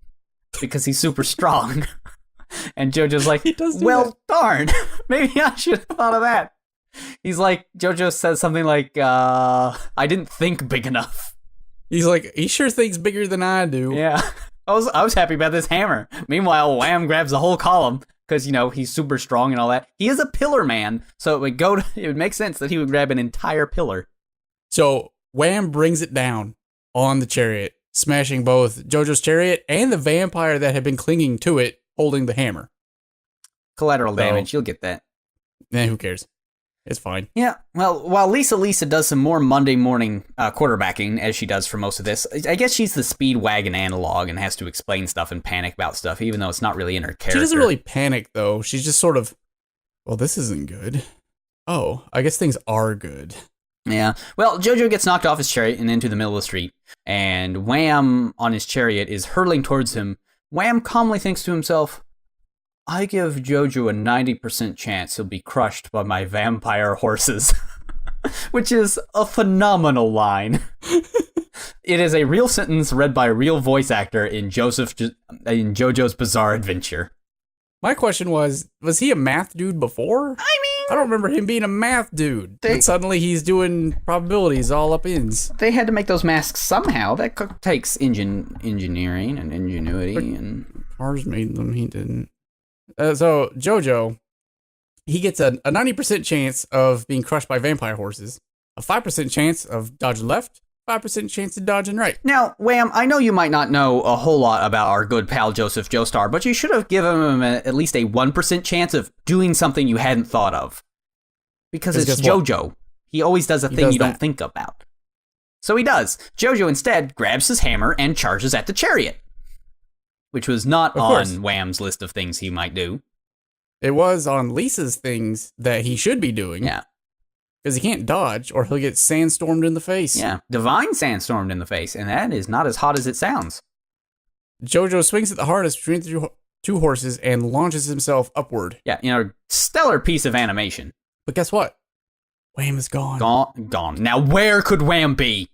[SPEAKER 2] because he's super strong. And JoJo's like, darn, maybe I should have thought of that. He's like, JoJo says something like, I didn't think big enough.
[SPEAKER 1] He's like, he sure thinks bigger than I do.
[SPEAKER 2] Yeah. I was happy about this hammer. Meanwhile, Wham grabs the whole column because, he's super strong and all that. He is a pillar man, so it would make sense that he would grab an entire pillar.
[SPEAKER 1] So Wham brings it down on the chariot, smashing both JoJo's chariot and the vampire that had been clinging to it, holding the hammer.
[SPEAKER 2] Collateral damage, you'll get that.
[SPEAKER 1] Who cares? It's fine.
[SPEAKER 2] Yeah, well, while Lisa does some more Monday morning quarterbacking, as she does for most of this, I guess she's the Speedwagon analog and has to explain stuff and panic about stuff, even though it's not really in her character.
[SPEAKER 1] She doesn't really panic, though. She's just sort of, well, this isn't good. Oh, I guess things are good.
[SPEAKER 2] Yeah. Well, JoJo gets knocked off his chariot and into the middle of the street, and Wham on his chariot is hurtling towards him. Wham calmly thinks to himself, I give JoJo a 90% chance he'll be crushed by my vampire horses. Which is a phenomenal line. It is a real sentence read by a real voice actor in JoJo's Bizarre Adventure.
[SPEAKER 1] My question was he a math dude before? I don't remember him being a math dude. And suddenly he's doing probabilities all up ins.
[SPEAKER 2] They had to make those masks somehow. That takes engineering and ingenuity. And
[SPEAKER 1] Cars made them, he didn't. So JoJo, he gets a 90% chance of being crushed by vampire horses, a 5% chance of dodging left, 5% chance of dodging right.
[SPEAKER 2] Now, Wham, I know you might not know a whole lot about our good pal Joseph Joestar, but you should have given him at least a 1% chance of doing something you hadn't thought of. Because it's JoJo. He always does a thing you don't think about. So he does. JoJo instead grabs his hammer and charges at the chariot. Which was not on Wham's list of things he might do.
[SPEAKER 1] It was on Lisa's things that he should be doing.
[SPEAKER 2] Yeah.
[SPEAKER 1] Because he can't dodge or he'll get sandstormed in the face.
[SPEAKER 2] Yeah, divine sandstormed in the face, and that is not as hot as it sounds.
[SPEAKER 1] JoJo swings at the harness between the two horses and launches himself upward.
[SPEAKER 2] Yeah, stellar piece of animation.
[SPEAKER 1] But guess what? Wham is gone.
[SPEAKER 2] Gone. Now, where could Wham be?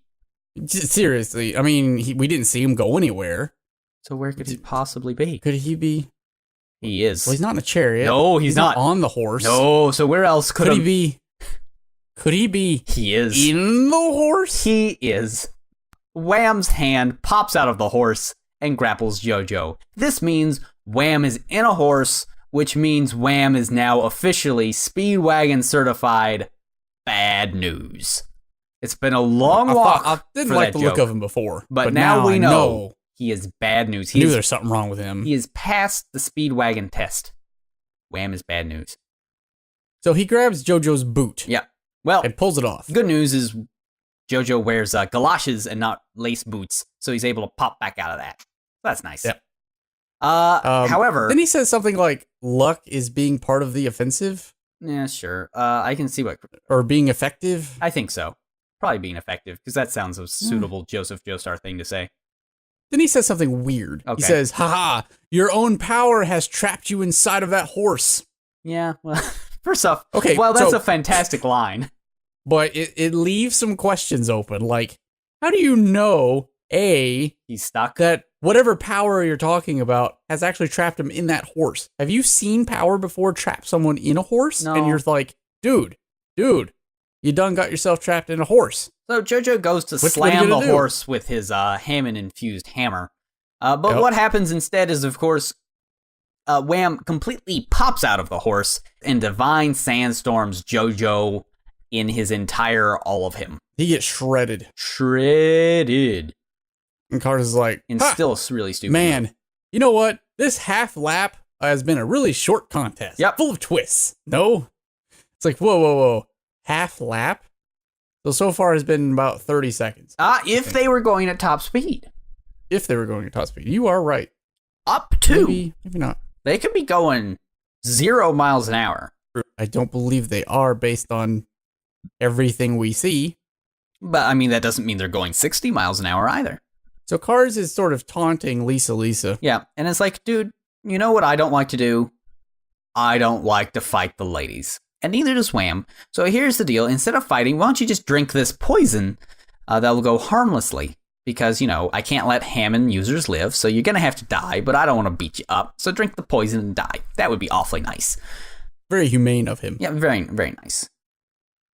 [SPEAKER 1] Seriously, I mean, we didn't see him go anywhere.
[SPEAKER 2] So where could he possibly be?
[SPEAKER 1] Could he be?
[SPEAKER 2] He is.
[SPEAKER 1] Well, he's not in a chariot.
[SPEAKER 2] No, he's not
[SPEAKER 1] on the horse.
[SPEAKER 2] No, so where else could
[SPEAKER 1] he be? Could he be?
[SPEAKER 2] He is.
[SPEAKER 1] In the horse?
[SPEAKER 2] He is. Wham's hand pops out of the horse and grapples JoJo. This means Wham is in a horse, which means Wham is now officially Speedwagon certified bad news. It's been a long walk.
[SPEAKER 1] I didn't like the look of him before.
[SPEAKER 2] But now we know. He is bad news.
[SPEAKER 1] I knew there's something wrong with him.
[SPEAKER 2] He is past the Speedwagon test. Wham is bad news.
[SPEAKER 1] So he grabs JoJo's boot.
[SPEAKER 2] Yeah. Well,
[SPEAKER 1] and pulls it off.
[SPEAKER 2] Good news is JoJo wears galoshes and not lace boots, so he's able to pop back out of that. That's nice.
[SPEAKER 1] Yeah.
[SPEAKER 2] However,
[SPEAKER 1] then he says something like luck is being part of the offensive.
[SPEAKER 2] Yeah, sure. I can see what.
[SPEAKER 1] Or being effective.
[SPEAKER 2] I think so. Probably being effective, because that sounds a suitable Joseph Joestar thing to say.
[SPEAKER 1] Then he says something weird.
[SPEAKER 2] Okay.
[SPEAKER 1] He says, haha, your own power has trapped you inside of that horse.
[SPEAKER 2] Yeah, well, first off,
[SPEAKER 1] okay,
[SPEAKER 2] well, that's a fantastic line.
[SPEAKER 1] But it leaves some questions open. Like, how do you know, A,
[SPEAKER 2] he's stuck,
[SPEAKER 1] that whatever power you're talking about has actually trapped him in that horse? Have you seen power before trap someone in a horse?
[SPEAKER 2] No.
[SPEAKER 1] And you're like, dude, you done got yourself trapped in a horse.
[SPEAKER 2] So JoJo goes to slam the horse with his Hammond-infused hammer. But what happens instead is, of course, Wham completely pops out of the horse and divine sandstorms JoJo in his entire all of him.
[SPEAKER 1] He gets shredded. And Carter's is like,
[SPEAKER 2] and still really stupid.
[SPEAKER 1] Man, you know what? This half lap has been a really short contest.
[SPEAKER 2] Yep.
[SPEAKER 1] Full of twists. No? It's like, whoa. Half lap? So far has been about 30 seconds.
[SPEAKER 2] If they were going at top speed.
[SPEAKER 1] If they were going at top speed. You are right.
[SPEAKER 2] Up to.
[SPEAKER 1] Maybe not.
[SPEAKER 2] They could be going 0 miles an hour.
[SPEAKER 1] I don't believe they are based on everything we see.
[SPEAKER 2] But, I mean, that doesn't mean they're going 60 miles an hour either.
[SPEAKER 1] So Cars is sort of taunting Lisa.
[SPEAKER 2] Yeah, and it's like, dude, you know what I don't like to do? I don't like to fight the ladies. And neither does Wham. So here's the deal. Instead of fighting, why don't you just drink this poison that will go harmlessly? Because, you know, I can't let Hammond users live, so you're going to have to die, but I don't want to beat you up. So drink the poison and die. That would be awfully nice.
[SPEAKER 1] Very humane of him.
[SPEAKER 2] Yeah, very, very nice.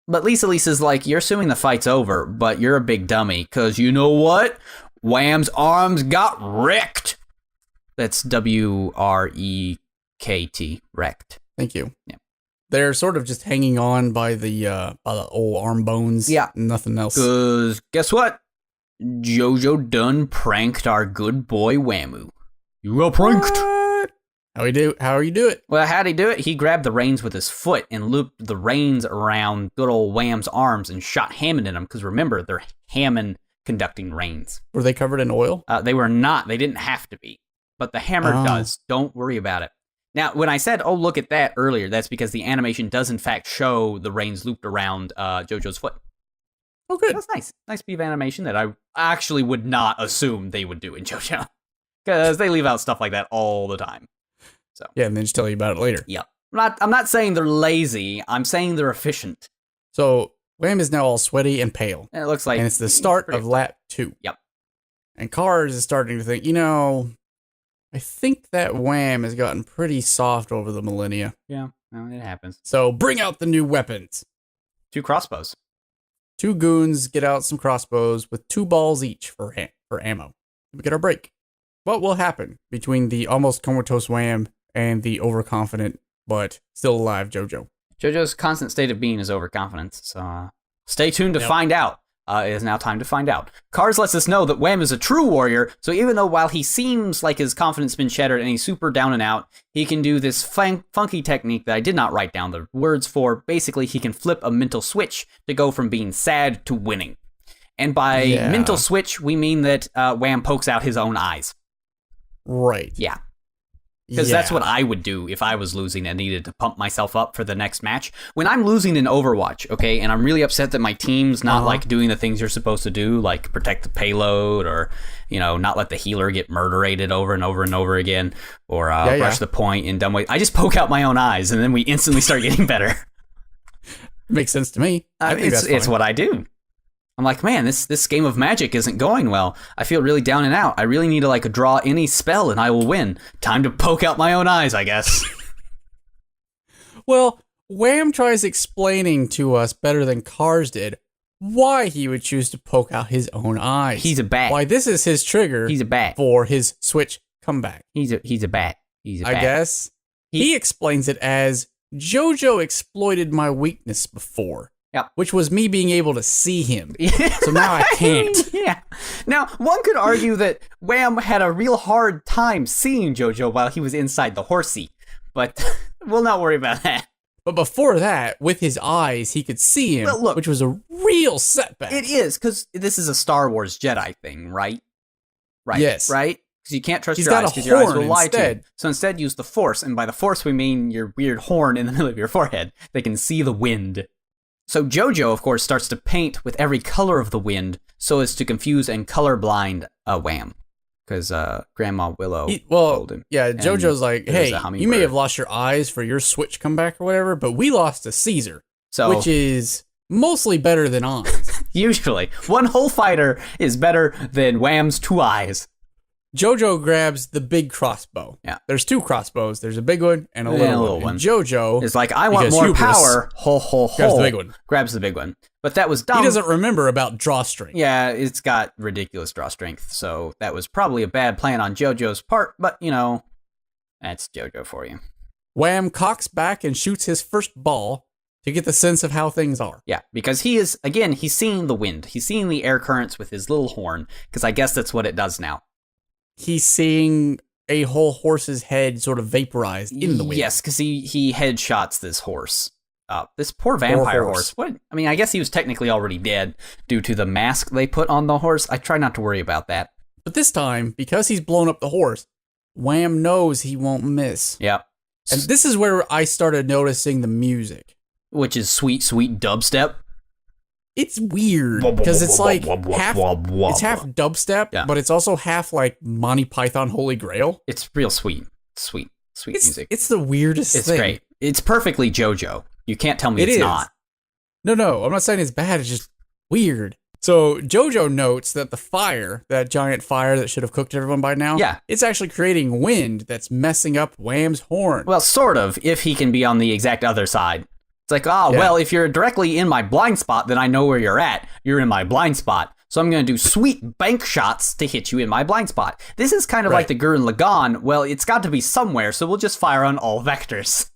[SPEAKER 2] But Lisa's like, you're assuming the fight's over, but you're a big dummy, because you know what? Wham's arms got wrecked. That's W-R-E-K-T, wrecked.
[SPEAKER 1] Thank you.
[SPEAKER 2] Yeah.
[SPEAKER 1] They're sort of just hanging on by the old arm bones.
[SPEAKER 2] Yeah.
[SPEAKER 1] Nothing else.
[SPEAKER 2] Because guess what? Jojo done pranked our good boy Whamu. You got pranked.
[SPEAKER 1] What? How you do it?
[SPEAKER 2] Well, how'd he do it? He grabbed the reins with his foot and looped the reins around good old Wham's arms and shot Hammond in them. Because remember, they're Hammond conducting reins.
[SPEAKER 1] Were they covered in oil?
[SPEAKER 2] They were not. They didn't have to be. But the hammer does. Don't worry about it. Now, when I said, oh, look at that earlier, that's because the animation does, in fact, show the reins looped around Jojo's foot.
[SPEAKER 1] Oh, good.
[SPEAKER 2] That's nice. Nice piece of animation that I actually would not assume they would do in JoJo. Because they leave out stuff like that all the time. So
[SPEAKER 1] yeah, and then just tell you about it later.
[SPEAKER 2] Yeah. I'm not saying they're lazy. I'm saying they're efficient.
[SPEAKER 1] So Wham is now all sweaty and pale.
[SPEAKER 2] And it looks like...
[SPEAKER 1] And it's the start of lap 2.
[SPEAKER 2] Yep.
[SPEAKER 1] And Cars is starting to think, I think that Wham has gotten pretty soft over the millennia.
[SPEAKER 2] Yeah, well, it happens.
[SPEAKER 1] So bring out the new weapons.
[SPEAKER 2] 2 crossbows.
[SPEAKER 1] 2 goons get out some crossbows with 2 balls each for ammo. We get our break. What will happen between the almost comatose Wham and the overconfident but still alive JoJo?
[SPEAKER 2] JoJo's constant state of being is overconfidence, so stay tuned to find out. It is now time to find out. Cars lets us know that Wham is a true warrior, so even though while he seems like his confidence has been shattered and he's super down and out, he can do this funky technique that I did not write down the words for. Basically, he can flip a mental switch to go from being sad to winning. And by mental switch, we mean that Wham pokes out his own eyes.
[SPEAKER 1] Right.
[SPEAKER 2] Yeah. Because that's what I would do if I was losing and needed to pump myself up for the next match. When I'm losing in Overwatch, okay, and I'm really upset that my team's not like doing the things you're supposed to do, like protect the payload or, not let the healer get murderated over and over and over again, or rush the point in dumb ways. I just poke out my own eyes and then we instantly start getting better.
[SPEAKER 1] Makes sense to me.
[SPEAKER 2] It's what I do. I'm like, man, this game of Magic isn't going well. I feel really down and out. I really need to draw any spell and I will win. Time to poke out my own eyes, I guess.
[SPEAKER 1] Well, Wham tries explaining to us better than Cars did why he would choose to poke out his own eyes.
[SPEAKER 2] He's a bat.
[SPEAKER 1] Why this is his trigger.
[SPEAKER 2] He's a bat.
[SPEAKER 1] For his switch comeback.
[SPEAKER 2] He's a bat. He's a bat.
[SPEAKER 1] I guess. He explains it as JoJo exploited my weakness before.
[SPEAKER 2] Yeah.
[SPEAKER 1] Which was me being able to see him. So now I can't.
[SPEAKER 2] Yeah. Now, one could argue that Wham had a real hard time seeing JoJo while he was inside the horsey. But we'll not worry about that.
[SPEAKER 1] But before that, with his eyes, he could see him, which was a real setback.
[SPEAKER 2] It is, because this is a Star Wars Jedi thing, right? Right.
[SPEAKER 1] Yes.
[SPEAKER 2] Right? Because you can't trust your eyes, because your eyes will lie to you. So instead, use the Force. And by the Force, we mean your weird horn in the middle of your forehead. They can see the wind. So JoJo, of course, starts to paint with every color of the wind so as to confuse and colorblind Wham. Because Grandma Willow told him.
[SPEAKER 1] Yeah, JoJo's like, hey, you may have lost your eyes for your switch comeback or whatever, but we lost to Caesar, which is mostly better than ours.
[SPEAKER 2] Usually. One whole fighter is better than Wham's 2 eyes.
[SPEAKER 1] JoJo grabs the big crossbow.
[SPEAKER 2] Yeah.
[SPEAKER 1] There's 2 crossbows. There's a big one and a little one. And JoJo
[SPEAKER 2] is like, I want more power.
[SPEAKER 1] Grabs the big one.
[SPEAKER 2] Grabs the big one. But that was dumb.
[SPEAKER 1] He doesn't remember about draw strength.
[SPEAKER 2] Yeah, it's got ridiculous draw strength. So that was probably a bad plan on JoJo's part. But, that's JoJo for you.
[SPEAKER 1] Wham cocks back and shoots his first ball to get the sense of how things are.
[SPEAKER 2] Yeah, because he's seeing the wind. He's seeing the air currents with his little horn. Because I guess that's what it does now.
[SPEAKER 1] He's seeing a whole horse's head sort of vaporized in the wind.
[SPEAKER 2] Yes, because he headshots this horse. This poor vampire horse. What? I mean, I guess he was technically already dead due to the mask they put on the horse. I try not to worry about that.
[SPEAKER 1] But this time, because he's blown up the horse, Wham knows he won't miss.
[SPEAKER 2] Yep.
[SPEAKER 1] And this is where I started noticing the music.
[SPEAKER 2] Which is sweet, sweet dubstep.
[SPEAKER 1] It's weird because it's like half dubstep, but it's also half like Monty Python Holy Grail.
[SPEAKER 2] It's real sweet. Sweet music.
[SPEAKER 1] It's the weirdest thing.
[SPEAKER 2] It's great. It's perfectly JoJo. You can't tell me it's not.
[SPEAKER 1] No, I'm not saying it's bad. It's just weird. So JoJo notes that the fire, that giant fire that should have cooked everyone by now, it's actually creating wind that's messing up Wham's horn.
[SPEAKER 2] Well, sort of, if he can be on the exact other side. It's like, well, if you're directly in my blind spot, then I know where you're at. You're in my blind spot. So I'm going to do sweet bank shots to hit you in my blind spot. This is kind of like the Gurren Lagann. Well, it's got to be somewhere, so we'll just fire on all vectors.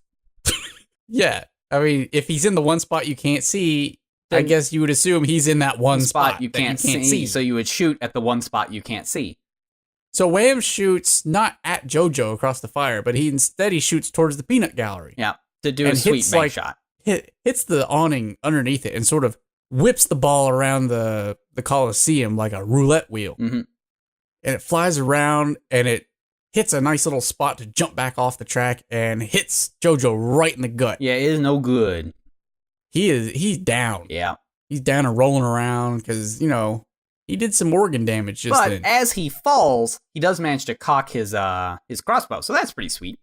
[SPEAKER 1] Yeah. I mean, if he's in the one spot you can't see, I guess you would assume he's in that one spot
[SPEAKER 2] you can't see. So you would shoot at the one spot you can't see.
[SPEAKER 1] So Wham shoots not at JoJo across the fire, but he shoots towards the peanut gallery.
[SPEAKER 2] Yeah, to do a sweet bank shot.
[SPEAKER 1] Hits the awning underneath it and sort of whips the ball around the Coliseum like a roulette wheel.
[SPEAKER 2] Mm-hmm.
[SPEAKER 1] And it flies around and it hits a nice little spot to jump back off the track and hits JoJo right in the gut.
[SPEAKER 2] Yeah, it is no good.
[SPEAKER 1] He's down.
[SPEAKER 2] Yeah.
[SPEAKER 1] He's down and rolling around because, he did some organ damage just then.
[SPEAKER 2] But as he falls, he does manage to cock his crossbow, so that's pretty sweet.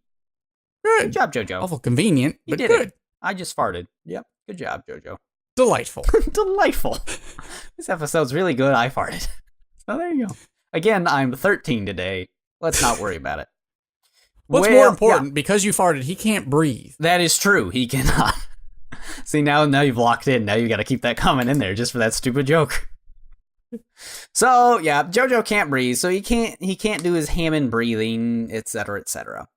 [SPEAKER 2] Good job, JoJo.
[SPEAKER 1] Awful convenient, but good.
[SPEAKER 2] It. I just farted. Yep. Good job, JoJo.
[SPEAKER 1] Delightful.
[SPEAKER 2] Delightful. This episode's really good. I farted. So there you go. Again, I'm 13 today. Let's not worry about it.
[SPEAKER 1] What's more important, because you farted, he can't breathe.
[SPEAKER 2] That is true. He cannot. See, now you've locked in. Now you got to keep that comment in there just for that stupid joke. So, yeah, JoJo can't breathe, so he can't do his Hammond breathing, etc., etc.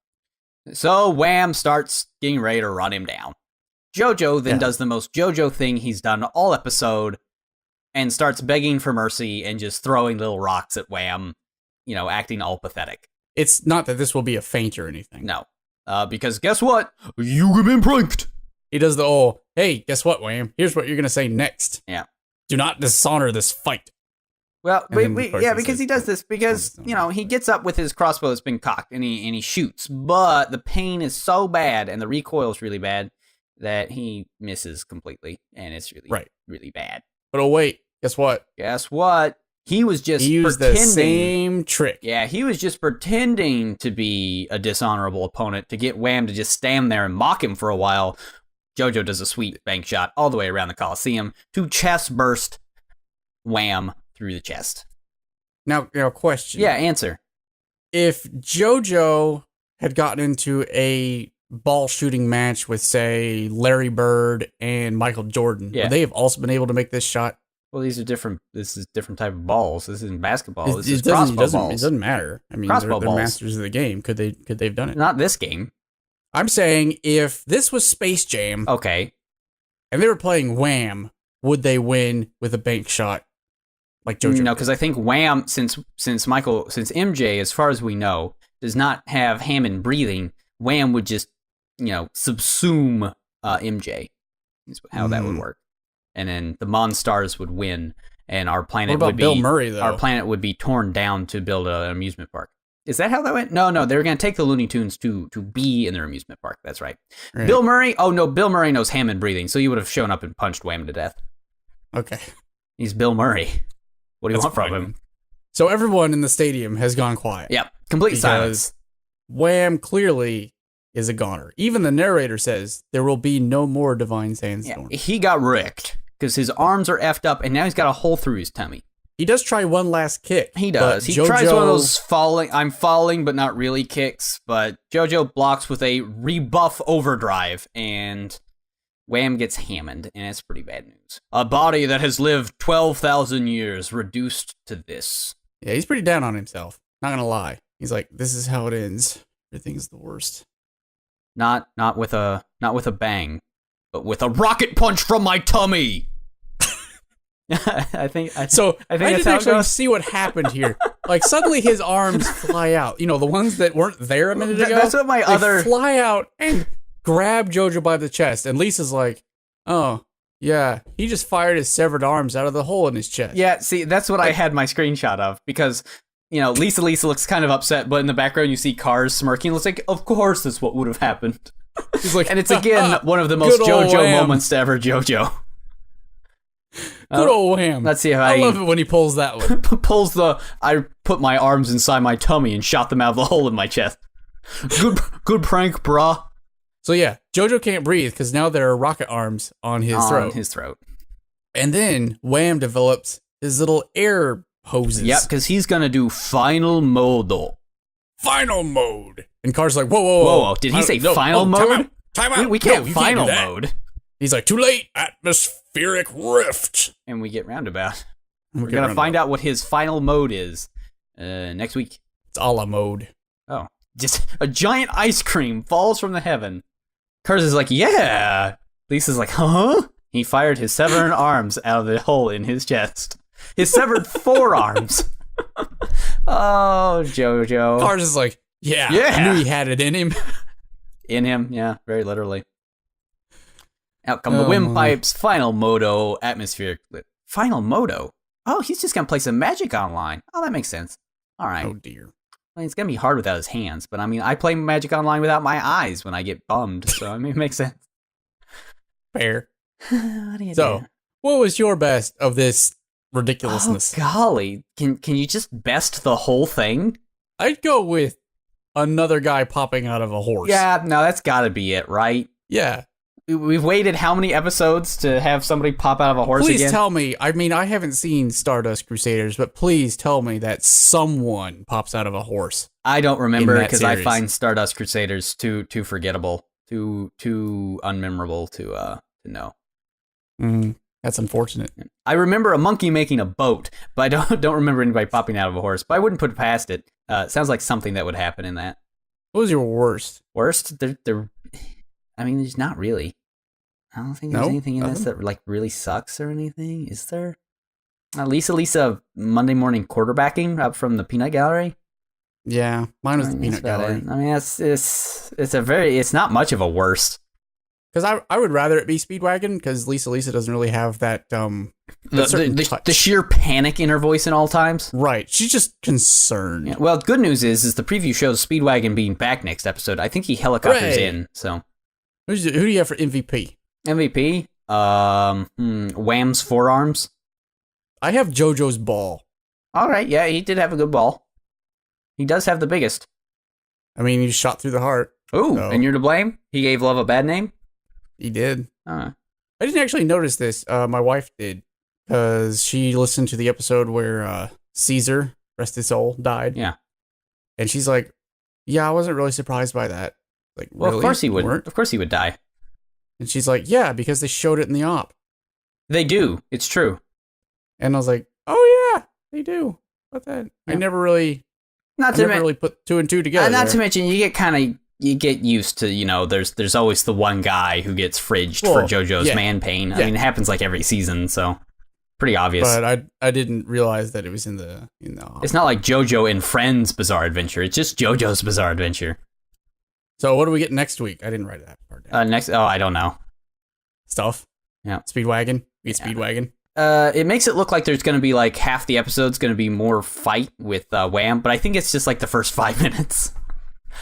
[SPEAKER 2] So Wham starts getting ready to run him down. JoJo then does the most JoJo thing he's done all episode and starts begging for mercy and just throwing little rocks at Wham, acting all pathetic.
[SPEAKER 1] It's not that this will be a feint or anything.
[SPEAKER 2] No. Because guess what? You've been pranked.
[SPEAKER 1] He does the hey, guess what, Wham? Here's what you're going to say next.
[SPEAKER 2] Yeah.
[SPEAKER 1] Do not dishonor this fight.
[SPEAKER 2] Well, because he does this because, he gets up with his crossbow that's been cocked and he shoots, but the pain is so bad and the recoil is really bad that he misses completely and it's really, really bad.
[SPEAKER 1] But wait, guess what?
[SPEAKER 2] He was just
[SPEAKER 1] used
[SPEAKER 2] pretending.
[SPEAKER 1] The same trick.
[SPEAKER 2] Yeah, he was just pretending to be a dishonorable opponent to get Wham to just stand there and mock him for a while. JoJo does a sweet bank shot all the way around the Coliseum to chest burst Wham through the chest.
[SPEAKER 1] Now, question.
[SPEAKER 2] Yeah, answer.
[SPEAKER 1] If JoJo had gotten into a ball shooting match with, say, Larry Bird and Michael Jordan, would they have also been able to make this shot?
[SPEAKER 2] Well, these are different. This is different type of balls. This isn't basketball. This is crossbow balls.
[SPEAKER 1] It doesn't matter. I mean, they're masters of the game. Could they've done it?
[SPEAKER 2] Not this game.
[SPEAKER 1] I'm saying if this was Space Jam,
[SPEAKER 2] okay,
[SPEAKER 1] and they were playing Wham, would they win with a bank shot like JoJo?
[SPEAKER 2] No, because I think Wham, since MJ, as far as we know, does not have Hammond breathing, Wham would just subsume MJ. Is how that would work. And then the Monstars would win, and our planet would be
[SPEAKER 1] Bill Murray, though?
[SPEAKER 2] Our planet would be torn down to build an amusement park. Is that how that went? No, they were going to take the Looney Tunes to be in their amusement park. That's right. Bill Murray? Oh, no, Bill Murray knows Hammond breathing, so he would have shown up and punched Wham to death.
[SPEAKER 1] Okay.
[SPEAKER 2] He's Bill Murray. What do you want from him?
[SPEAKER 1] So everyone in the stadium has gone quiet.
[SPEAKER 2] Yep, complete silence.
[SPEAKER 1] Wham clearly is a goner. Even the narrator says there will be no more Divine Sandstorm.
[SPEAKER 2] Yeah, he got wrecked because his arms are effed up, and now he's got a hole through his tummy.
[SPEAKER 1] He does try one last kick.
[SPEAKER 2] He does. He tries one of those I'm falling, but not really kicks, but JoJo blocks with a rebuff overdrive, and Wham gets Hammond, and it's pretty bad news. A body that has lived 12,000 years reduced to this.
[SPEAKER 1] Yeah, he's pretty down on himself. Not gonna lie. He's like, this is how it ends. Everything's the worst.
[SPEAKER 2] Not with a bang, but with a rocket punch from my tummy. I think
[SPEAKER 1] didn't actually see what happened here. Like suddenly his arms fly out. The ones that weren't there a minute ago.
[SPEAKER 2] That's what they
[SPEAKER 1] fly out and grab JoJo by the chest. And Lisa's like, "Oh, yeah, he just fired his severed arms out of the hole in his chest."
[SPEAKER 2] Yeah, see, that's what I had my screenshot of because Lisa looks kind of upset, but in the background you see cars smirking. It's like, of course that's what would have happened.
[SPEAKER 1] He's like,
[SPEAKER 2] and it's again one of the most JoJo moments to ever JoJo.
[SPEAKER 1] Good old Wham.
[SPEAKER 2] Let's see if
[SPEAKER 1] I love it when he pulls that one.
[SPEAKER 2] I put my arms inside my tummy and shot them out of the hole in my chest. Good prank, brah.
[SPEAKER 1] So yeah, JoJo can't breathe because now there are rocket arms on his throat. And then Wham develops his little air hoses.
[SPEAKER 2] Yep, because he's going to do final modo.
[SPEAKER 1] Final mode. And Car's like, whoa.
[SPEAKER 2] Did he say final mode?
[SPEAKER 1] Time out.
[SPEAKER 2] We can't final mode.
[SPEAKER 1] He's like, too late. Atmospheric rift.
[SPEAKER 2] And we get roundabout. We're going to find out what his final mode is next week.
[SPEAKER 1] It's a la mode.
[SPEAKER 2] Oh. Just a giant ice cream falls from the heaven. Cars is like, yeah. Lisa's like, huh? He fired his severed arms out of the hole in his chest. His severed forearms. Oh, JoJo.
[SPEAKER 1] Cars is like, yeah. I knew he had it in him.
[SPEAKER 2] In him, yeah, very literally. Out come the windpipes, final modo, atmospheric. Final modo? Oh, he's just going to play some magic online. Oh, that makes sense. All right.
[SPEAKER 1] Oh, dear.
[SPEAKER 2] Well, it's going to be hard without his hands, but I play magic online without my eyes when I get bummed, so it makes sense.
[SPEAKER 1] Fair.
[SPEAKER 2] What do you do?
[SPEAKER 1] What was your best of this ridiculousness?
[SPEAKER 2] Oh, golly. Can you just best the whole thing?
[SPEAKER 1] I'd go with another guy popping out of a horse.
[SPEAKER 2] Yeah, no, that's got to be it, right?
[SPEAKER 1] Yeah.
[SPEAKER 2] We've waited how many episodes to have somebody pop out of a horse again?
[SPEAKER 1] Please tell me. I mean, I haven't seen Stardust Crusaders, but please tell me that someone pops out of a horse.
[SPEAKER 2] I don't remember because I find Stardust Crusaders too forgettable, too unmemorable to know.
[SPEAKER 1] That's unfortunate.
[SPEAKER 2] I remember a monkey making a boat, but I don't remember anybody popping out of a horse. But I wouldn't put it past it. Sounds like something that would happen in that.
[SPEAKER 1] What was your worst?
[SPEAKER 2] Worst? There's not really. I don't think there's anything in this that like really sucks or anything. Is there? Lisa Monday morning quarterbacking up from the Peanut Gallery.
[SPEAKER 1] Yeah, mine was the Peanut Gallery.
[SPEAKER 2] I mean, it's not much of a worst.
[SPEAKER 1] Because I would rather it be Speedwagon because Lisa doesn't really have that
[SPEAKER 2] the sheer panic in her voice in all times.
[SPEAKER 1] Right, she's just concerned.
[SPEAKER 2] Yeah, well, good news is the preview shows Speedwagon being back next episode. I think he helicopters in. So
[SPEAKER 1] who do you have for MVP?
[SPEAKER 2] MVP, Wham's forearms.
[SPEAKER 1] I have JoJo's ball.
[SPEAKER 2] All right, yeah, he did have a good ball. He does have the biggest.
[SPEAKER 1] I mean, he shot through the heart.
[SPEAKER 2] Ooh, so. And you're to blame? He gave love a bad name?
[SPEAKER 1] He did. I didn't actually notice this. My wife did, because she listened to the episode where Caesar, rest his soul, died.
[SPEAKER 2] Yeah.
[SPEAKER 1] And she's like, yeah, I wasn't really surprised by that. Like,
[SPEAKER 2] well,
[SPEAKER 1] really?
[SPEAKER 2] Of course he would. Of course he would die.
[SPEAKER 1] And she's like, yeah, because they showed it in the op.
[SPEAKER 2] They do. It's true.
[SPEAKER 1] And I was like, oh yeah, they do. But then I never really put two and two together.
[SPEAKER 2] Not to mention, you get used to, there's always the one guy who gets fridged for JoJo's man pain. I mean, it happens like every season, so pretty obvious.
[SPEAKER 1] But I didn't realize that it was in the op.
[SPEAKER 2] It's not like JoJo and Friends Bizarre Adventure. It's just JoJo's Bizarre Adventure.
[SPEAKER 1] So what do we get next week? I didn't write that part down.
[SPEAKER 2] I don't know.
[SPEAKER 1] Stuff?
[SPEAKER 2] Yeah.
[SPEAKER 1] Speedwagon? We get Speedwagon?
[SPEAKER 2] It makes it look like there's going to be like half the episode's going to be more fight with Wham, but I think it's just like the first 5 minutes.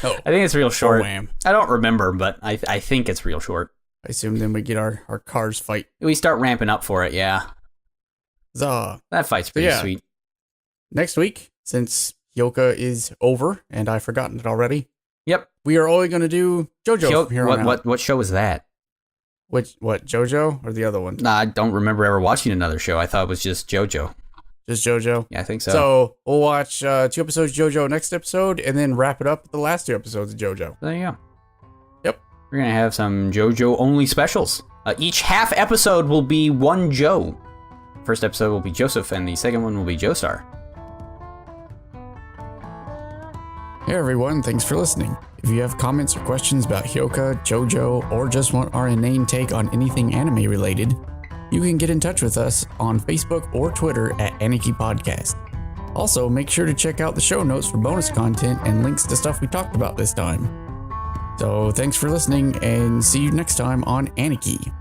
[SPEAKER 2] Oh, I think it's real short.
[SPEAKER 1] Wham.
[SPEAKER 2] I don't remember, but I think it's real short.
[SPEAKER 1] I assume then we get our cars fight.
[SPEAKER 2] We start ramping up for it, yeah. That fight's pretty sweet.
[SPEAKER 1] Next week, since Hyouka is over, and I've forgotten it already.
[SPEAKER 2] Yep.
[SPEAKER 1] We are only going to do JoJo from here on out.
[SPEAKER 2] What show is that?
[SPEAKER 1] What, JoJo or the other one?
[SPEAKER 2] Nah, I don't remember ever watching another show. I thought it was just JoJo.
[SPEAKER 1] Just JoJo?
[SPEAKER 2] Yeah, I think so.
[SPEAKER 1] So we'll watch 2 episodes of JoJo next episode, and then wrap it up with the last 2 episodes of JoJo.
[SPEAKER 2] There you go.
[SPEAKER 1] Yep.
[SPEAKER 2] We're going to have some JoJo-only specials. Each half episode will be one Joe. First episode will be Joseph, and the second one will be Joestar.
[SPEAKER 1] Hey everyone, thanks for listening. If you have comments or questions about Hyouka, JoJo, or just want our inane take on anything anime related, you can get in touch with us on Facebook or Twitter at Aniki Podcast. Also, make sure to check out the show notes for bonus content and links to stuff we talked about this time. So, thanks for listening, and see you next time on Aniki.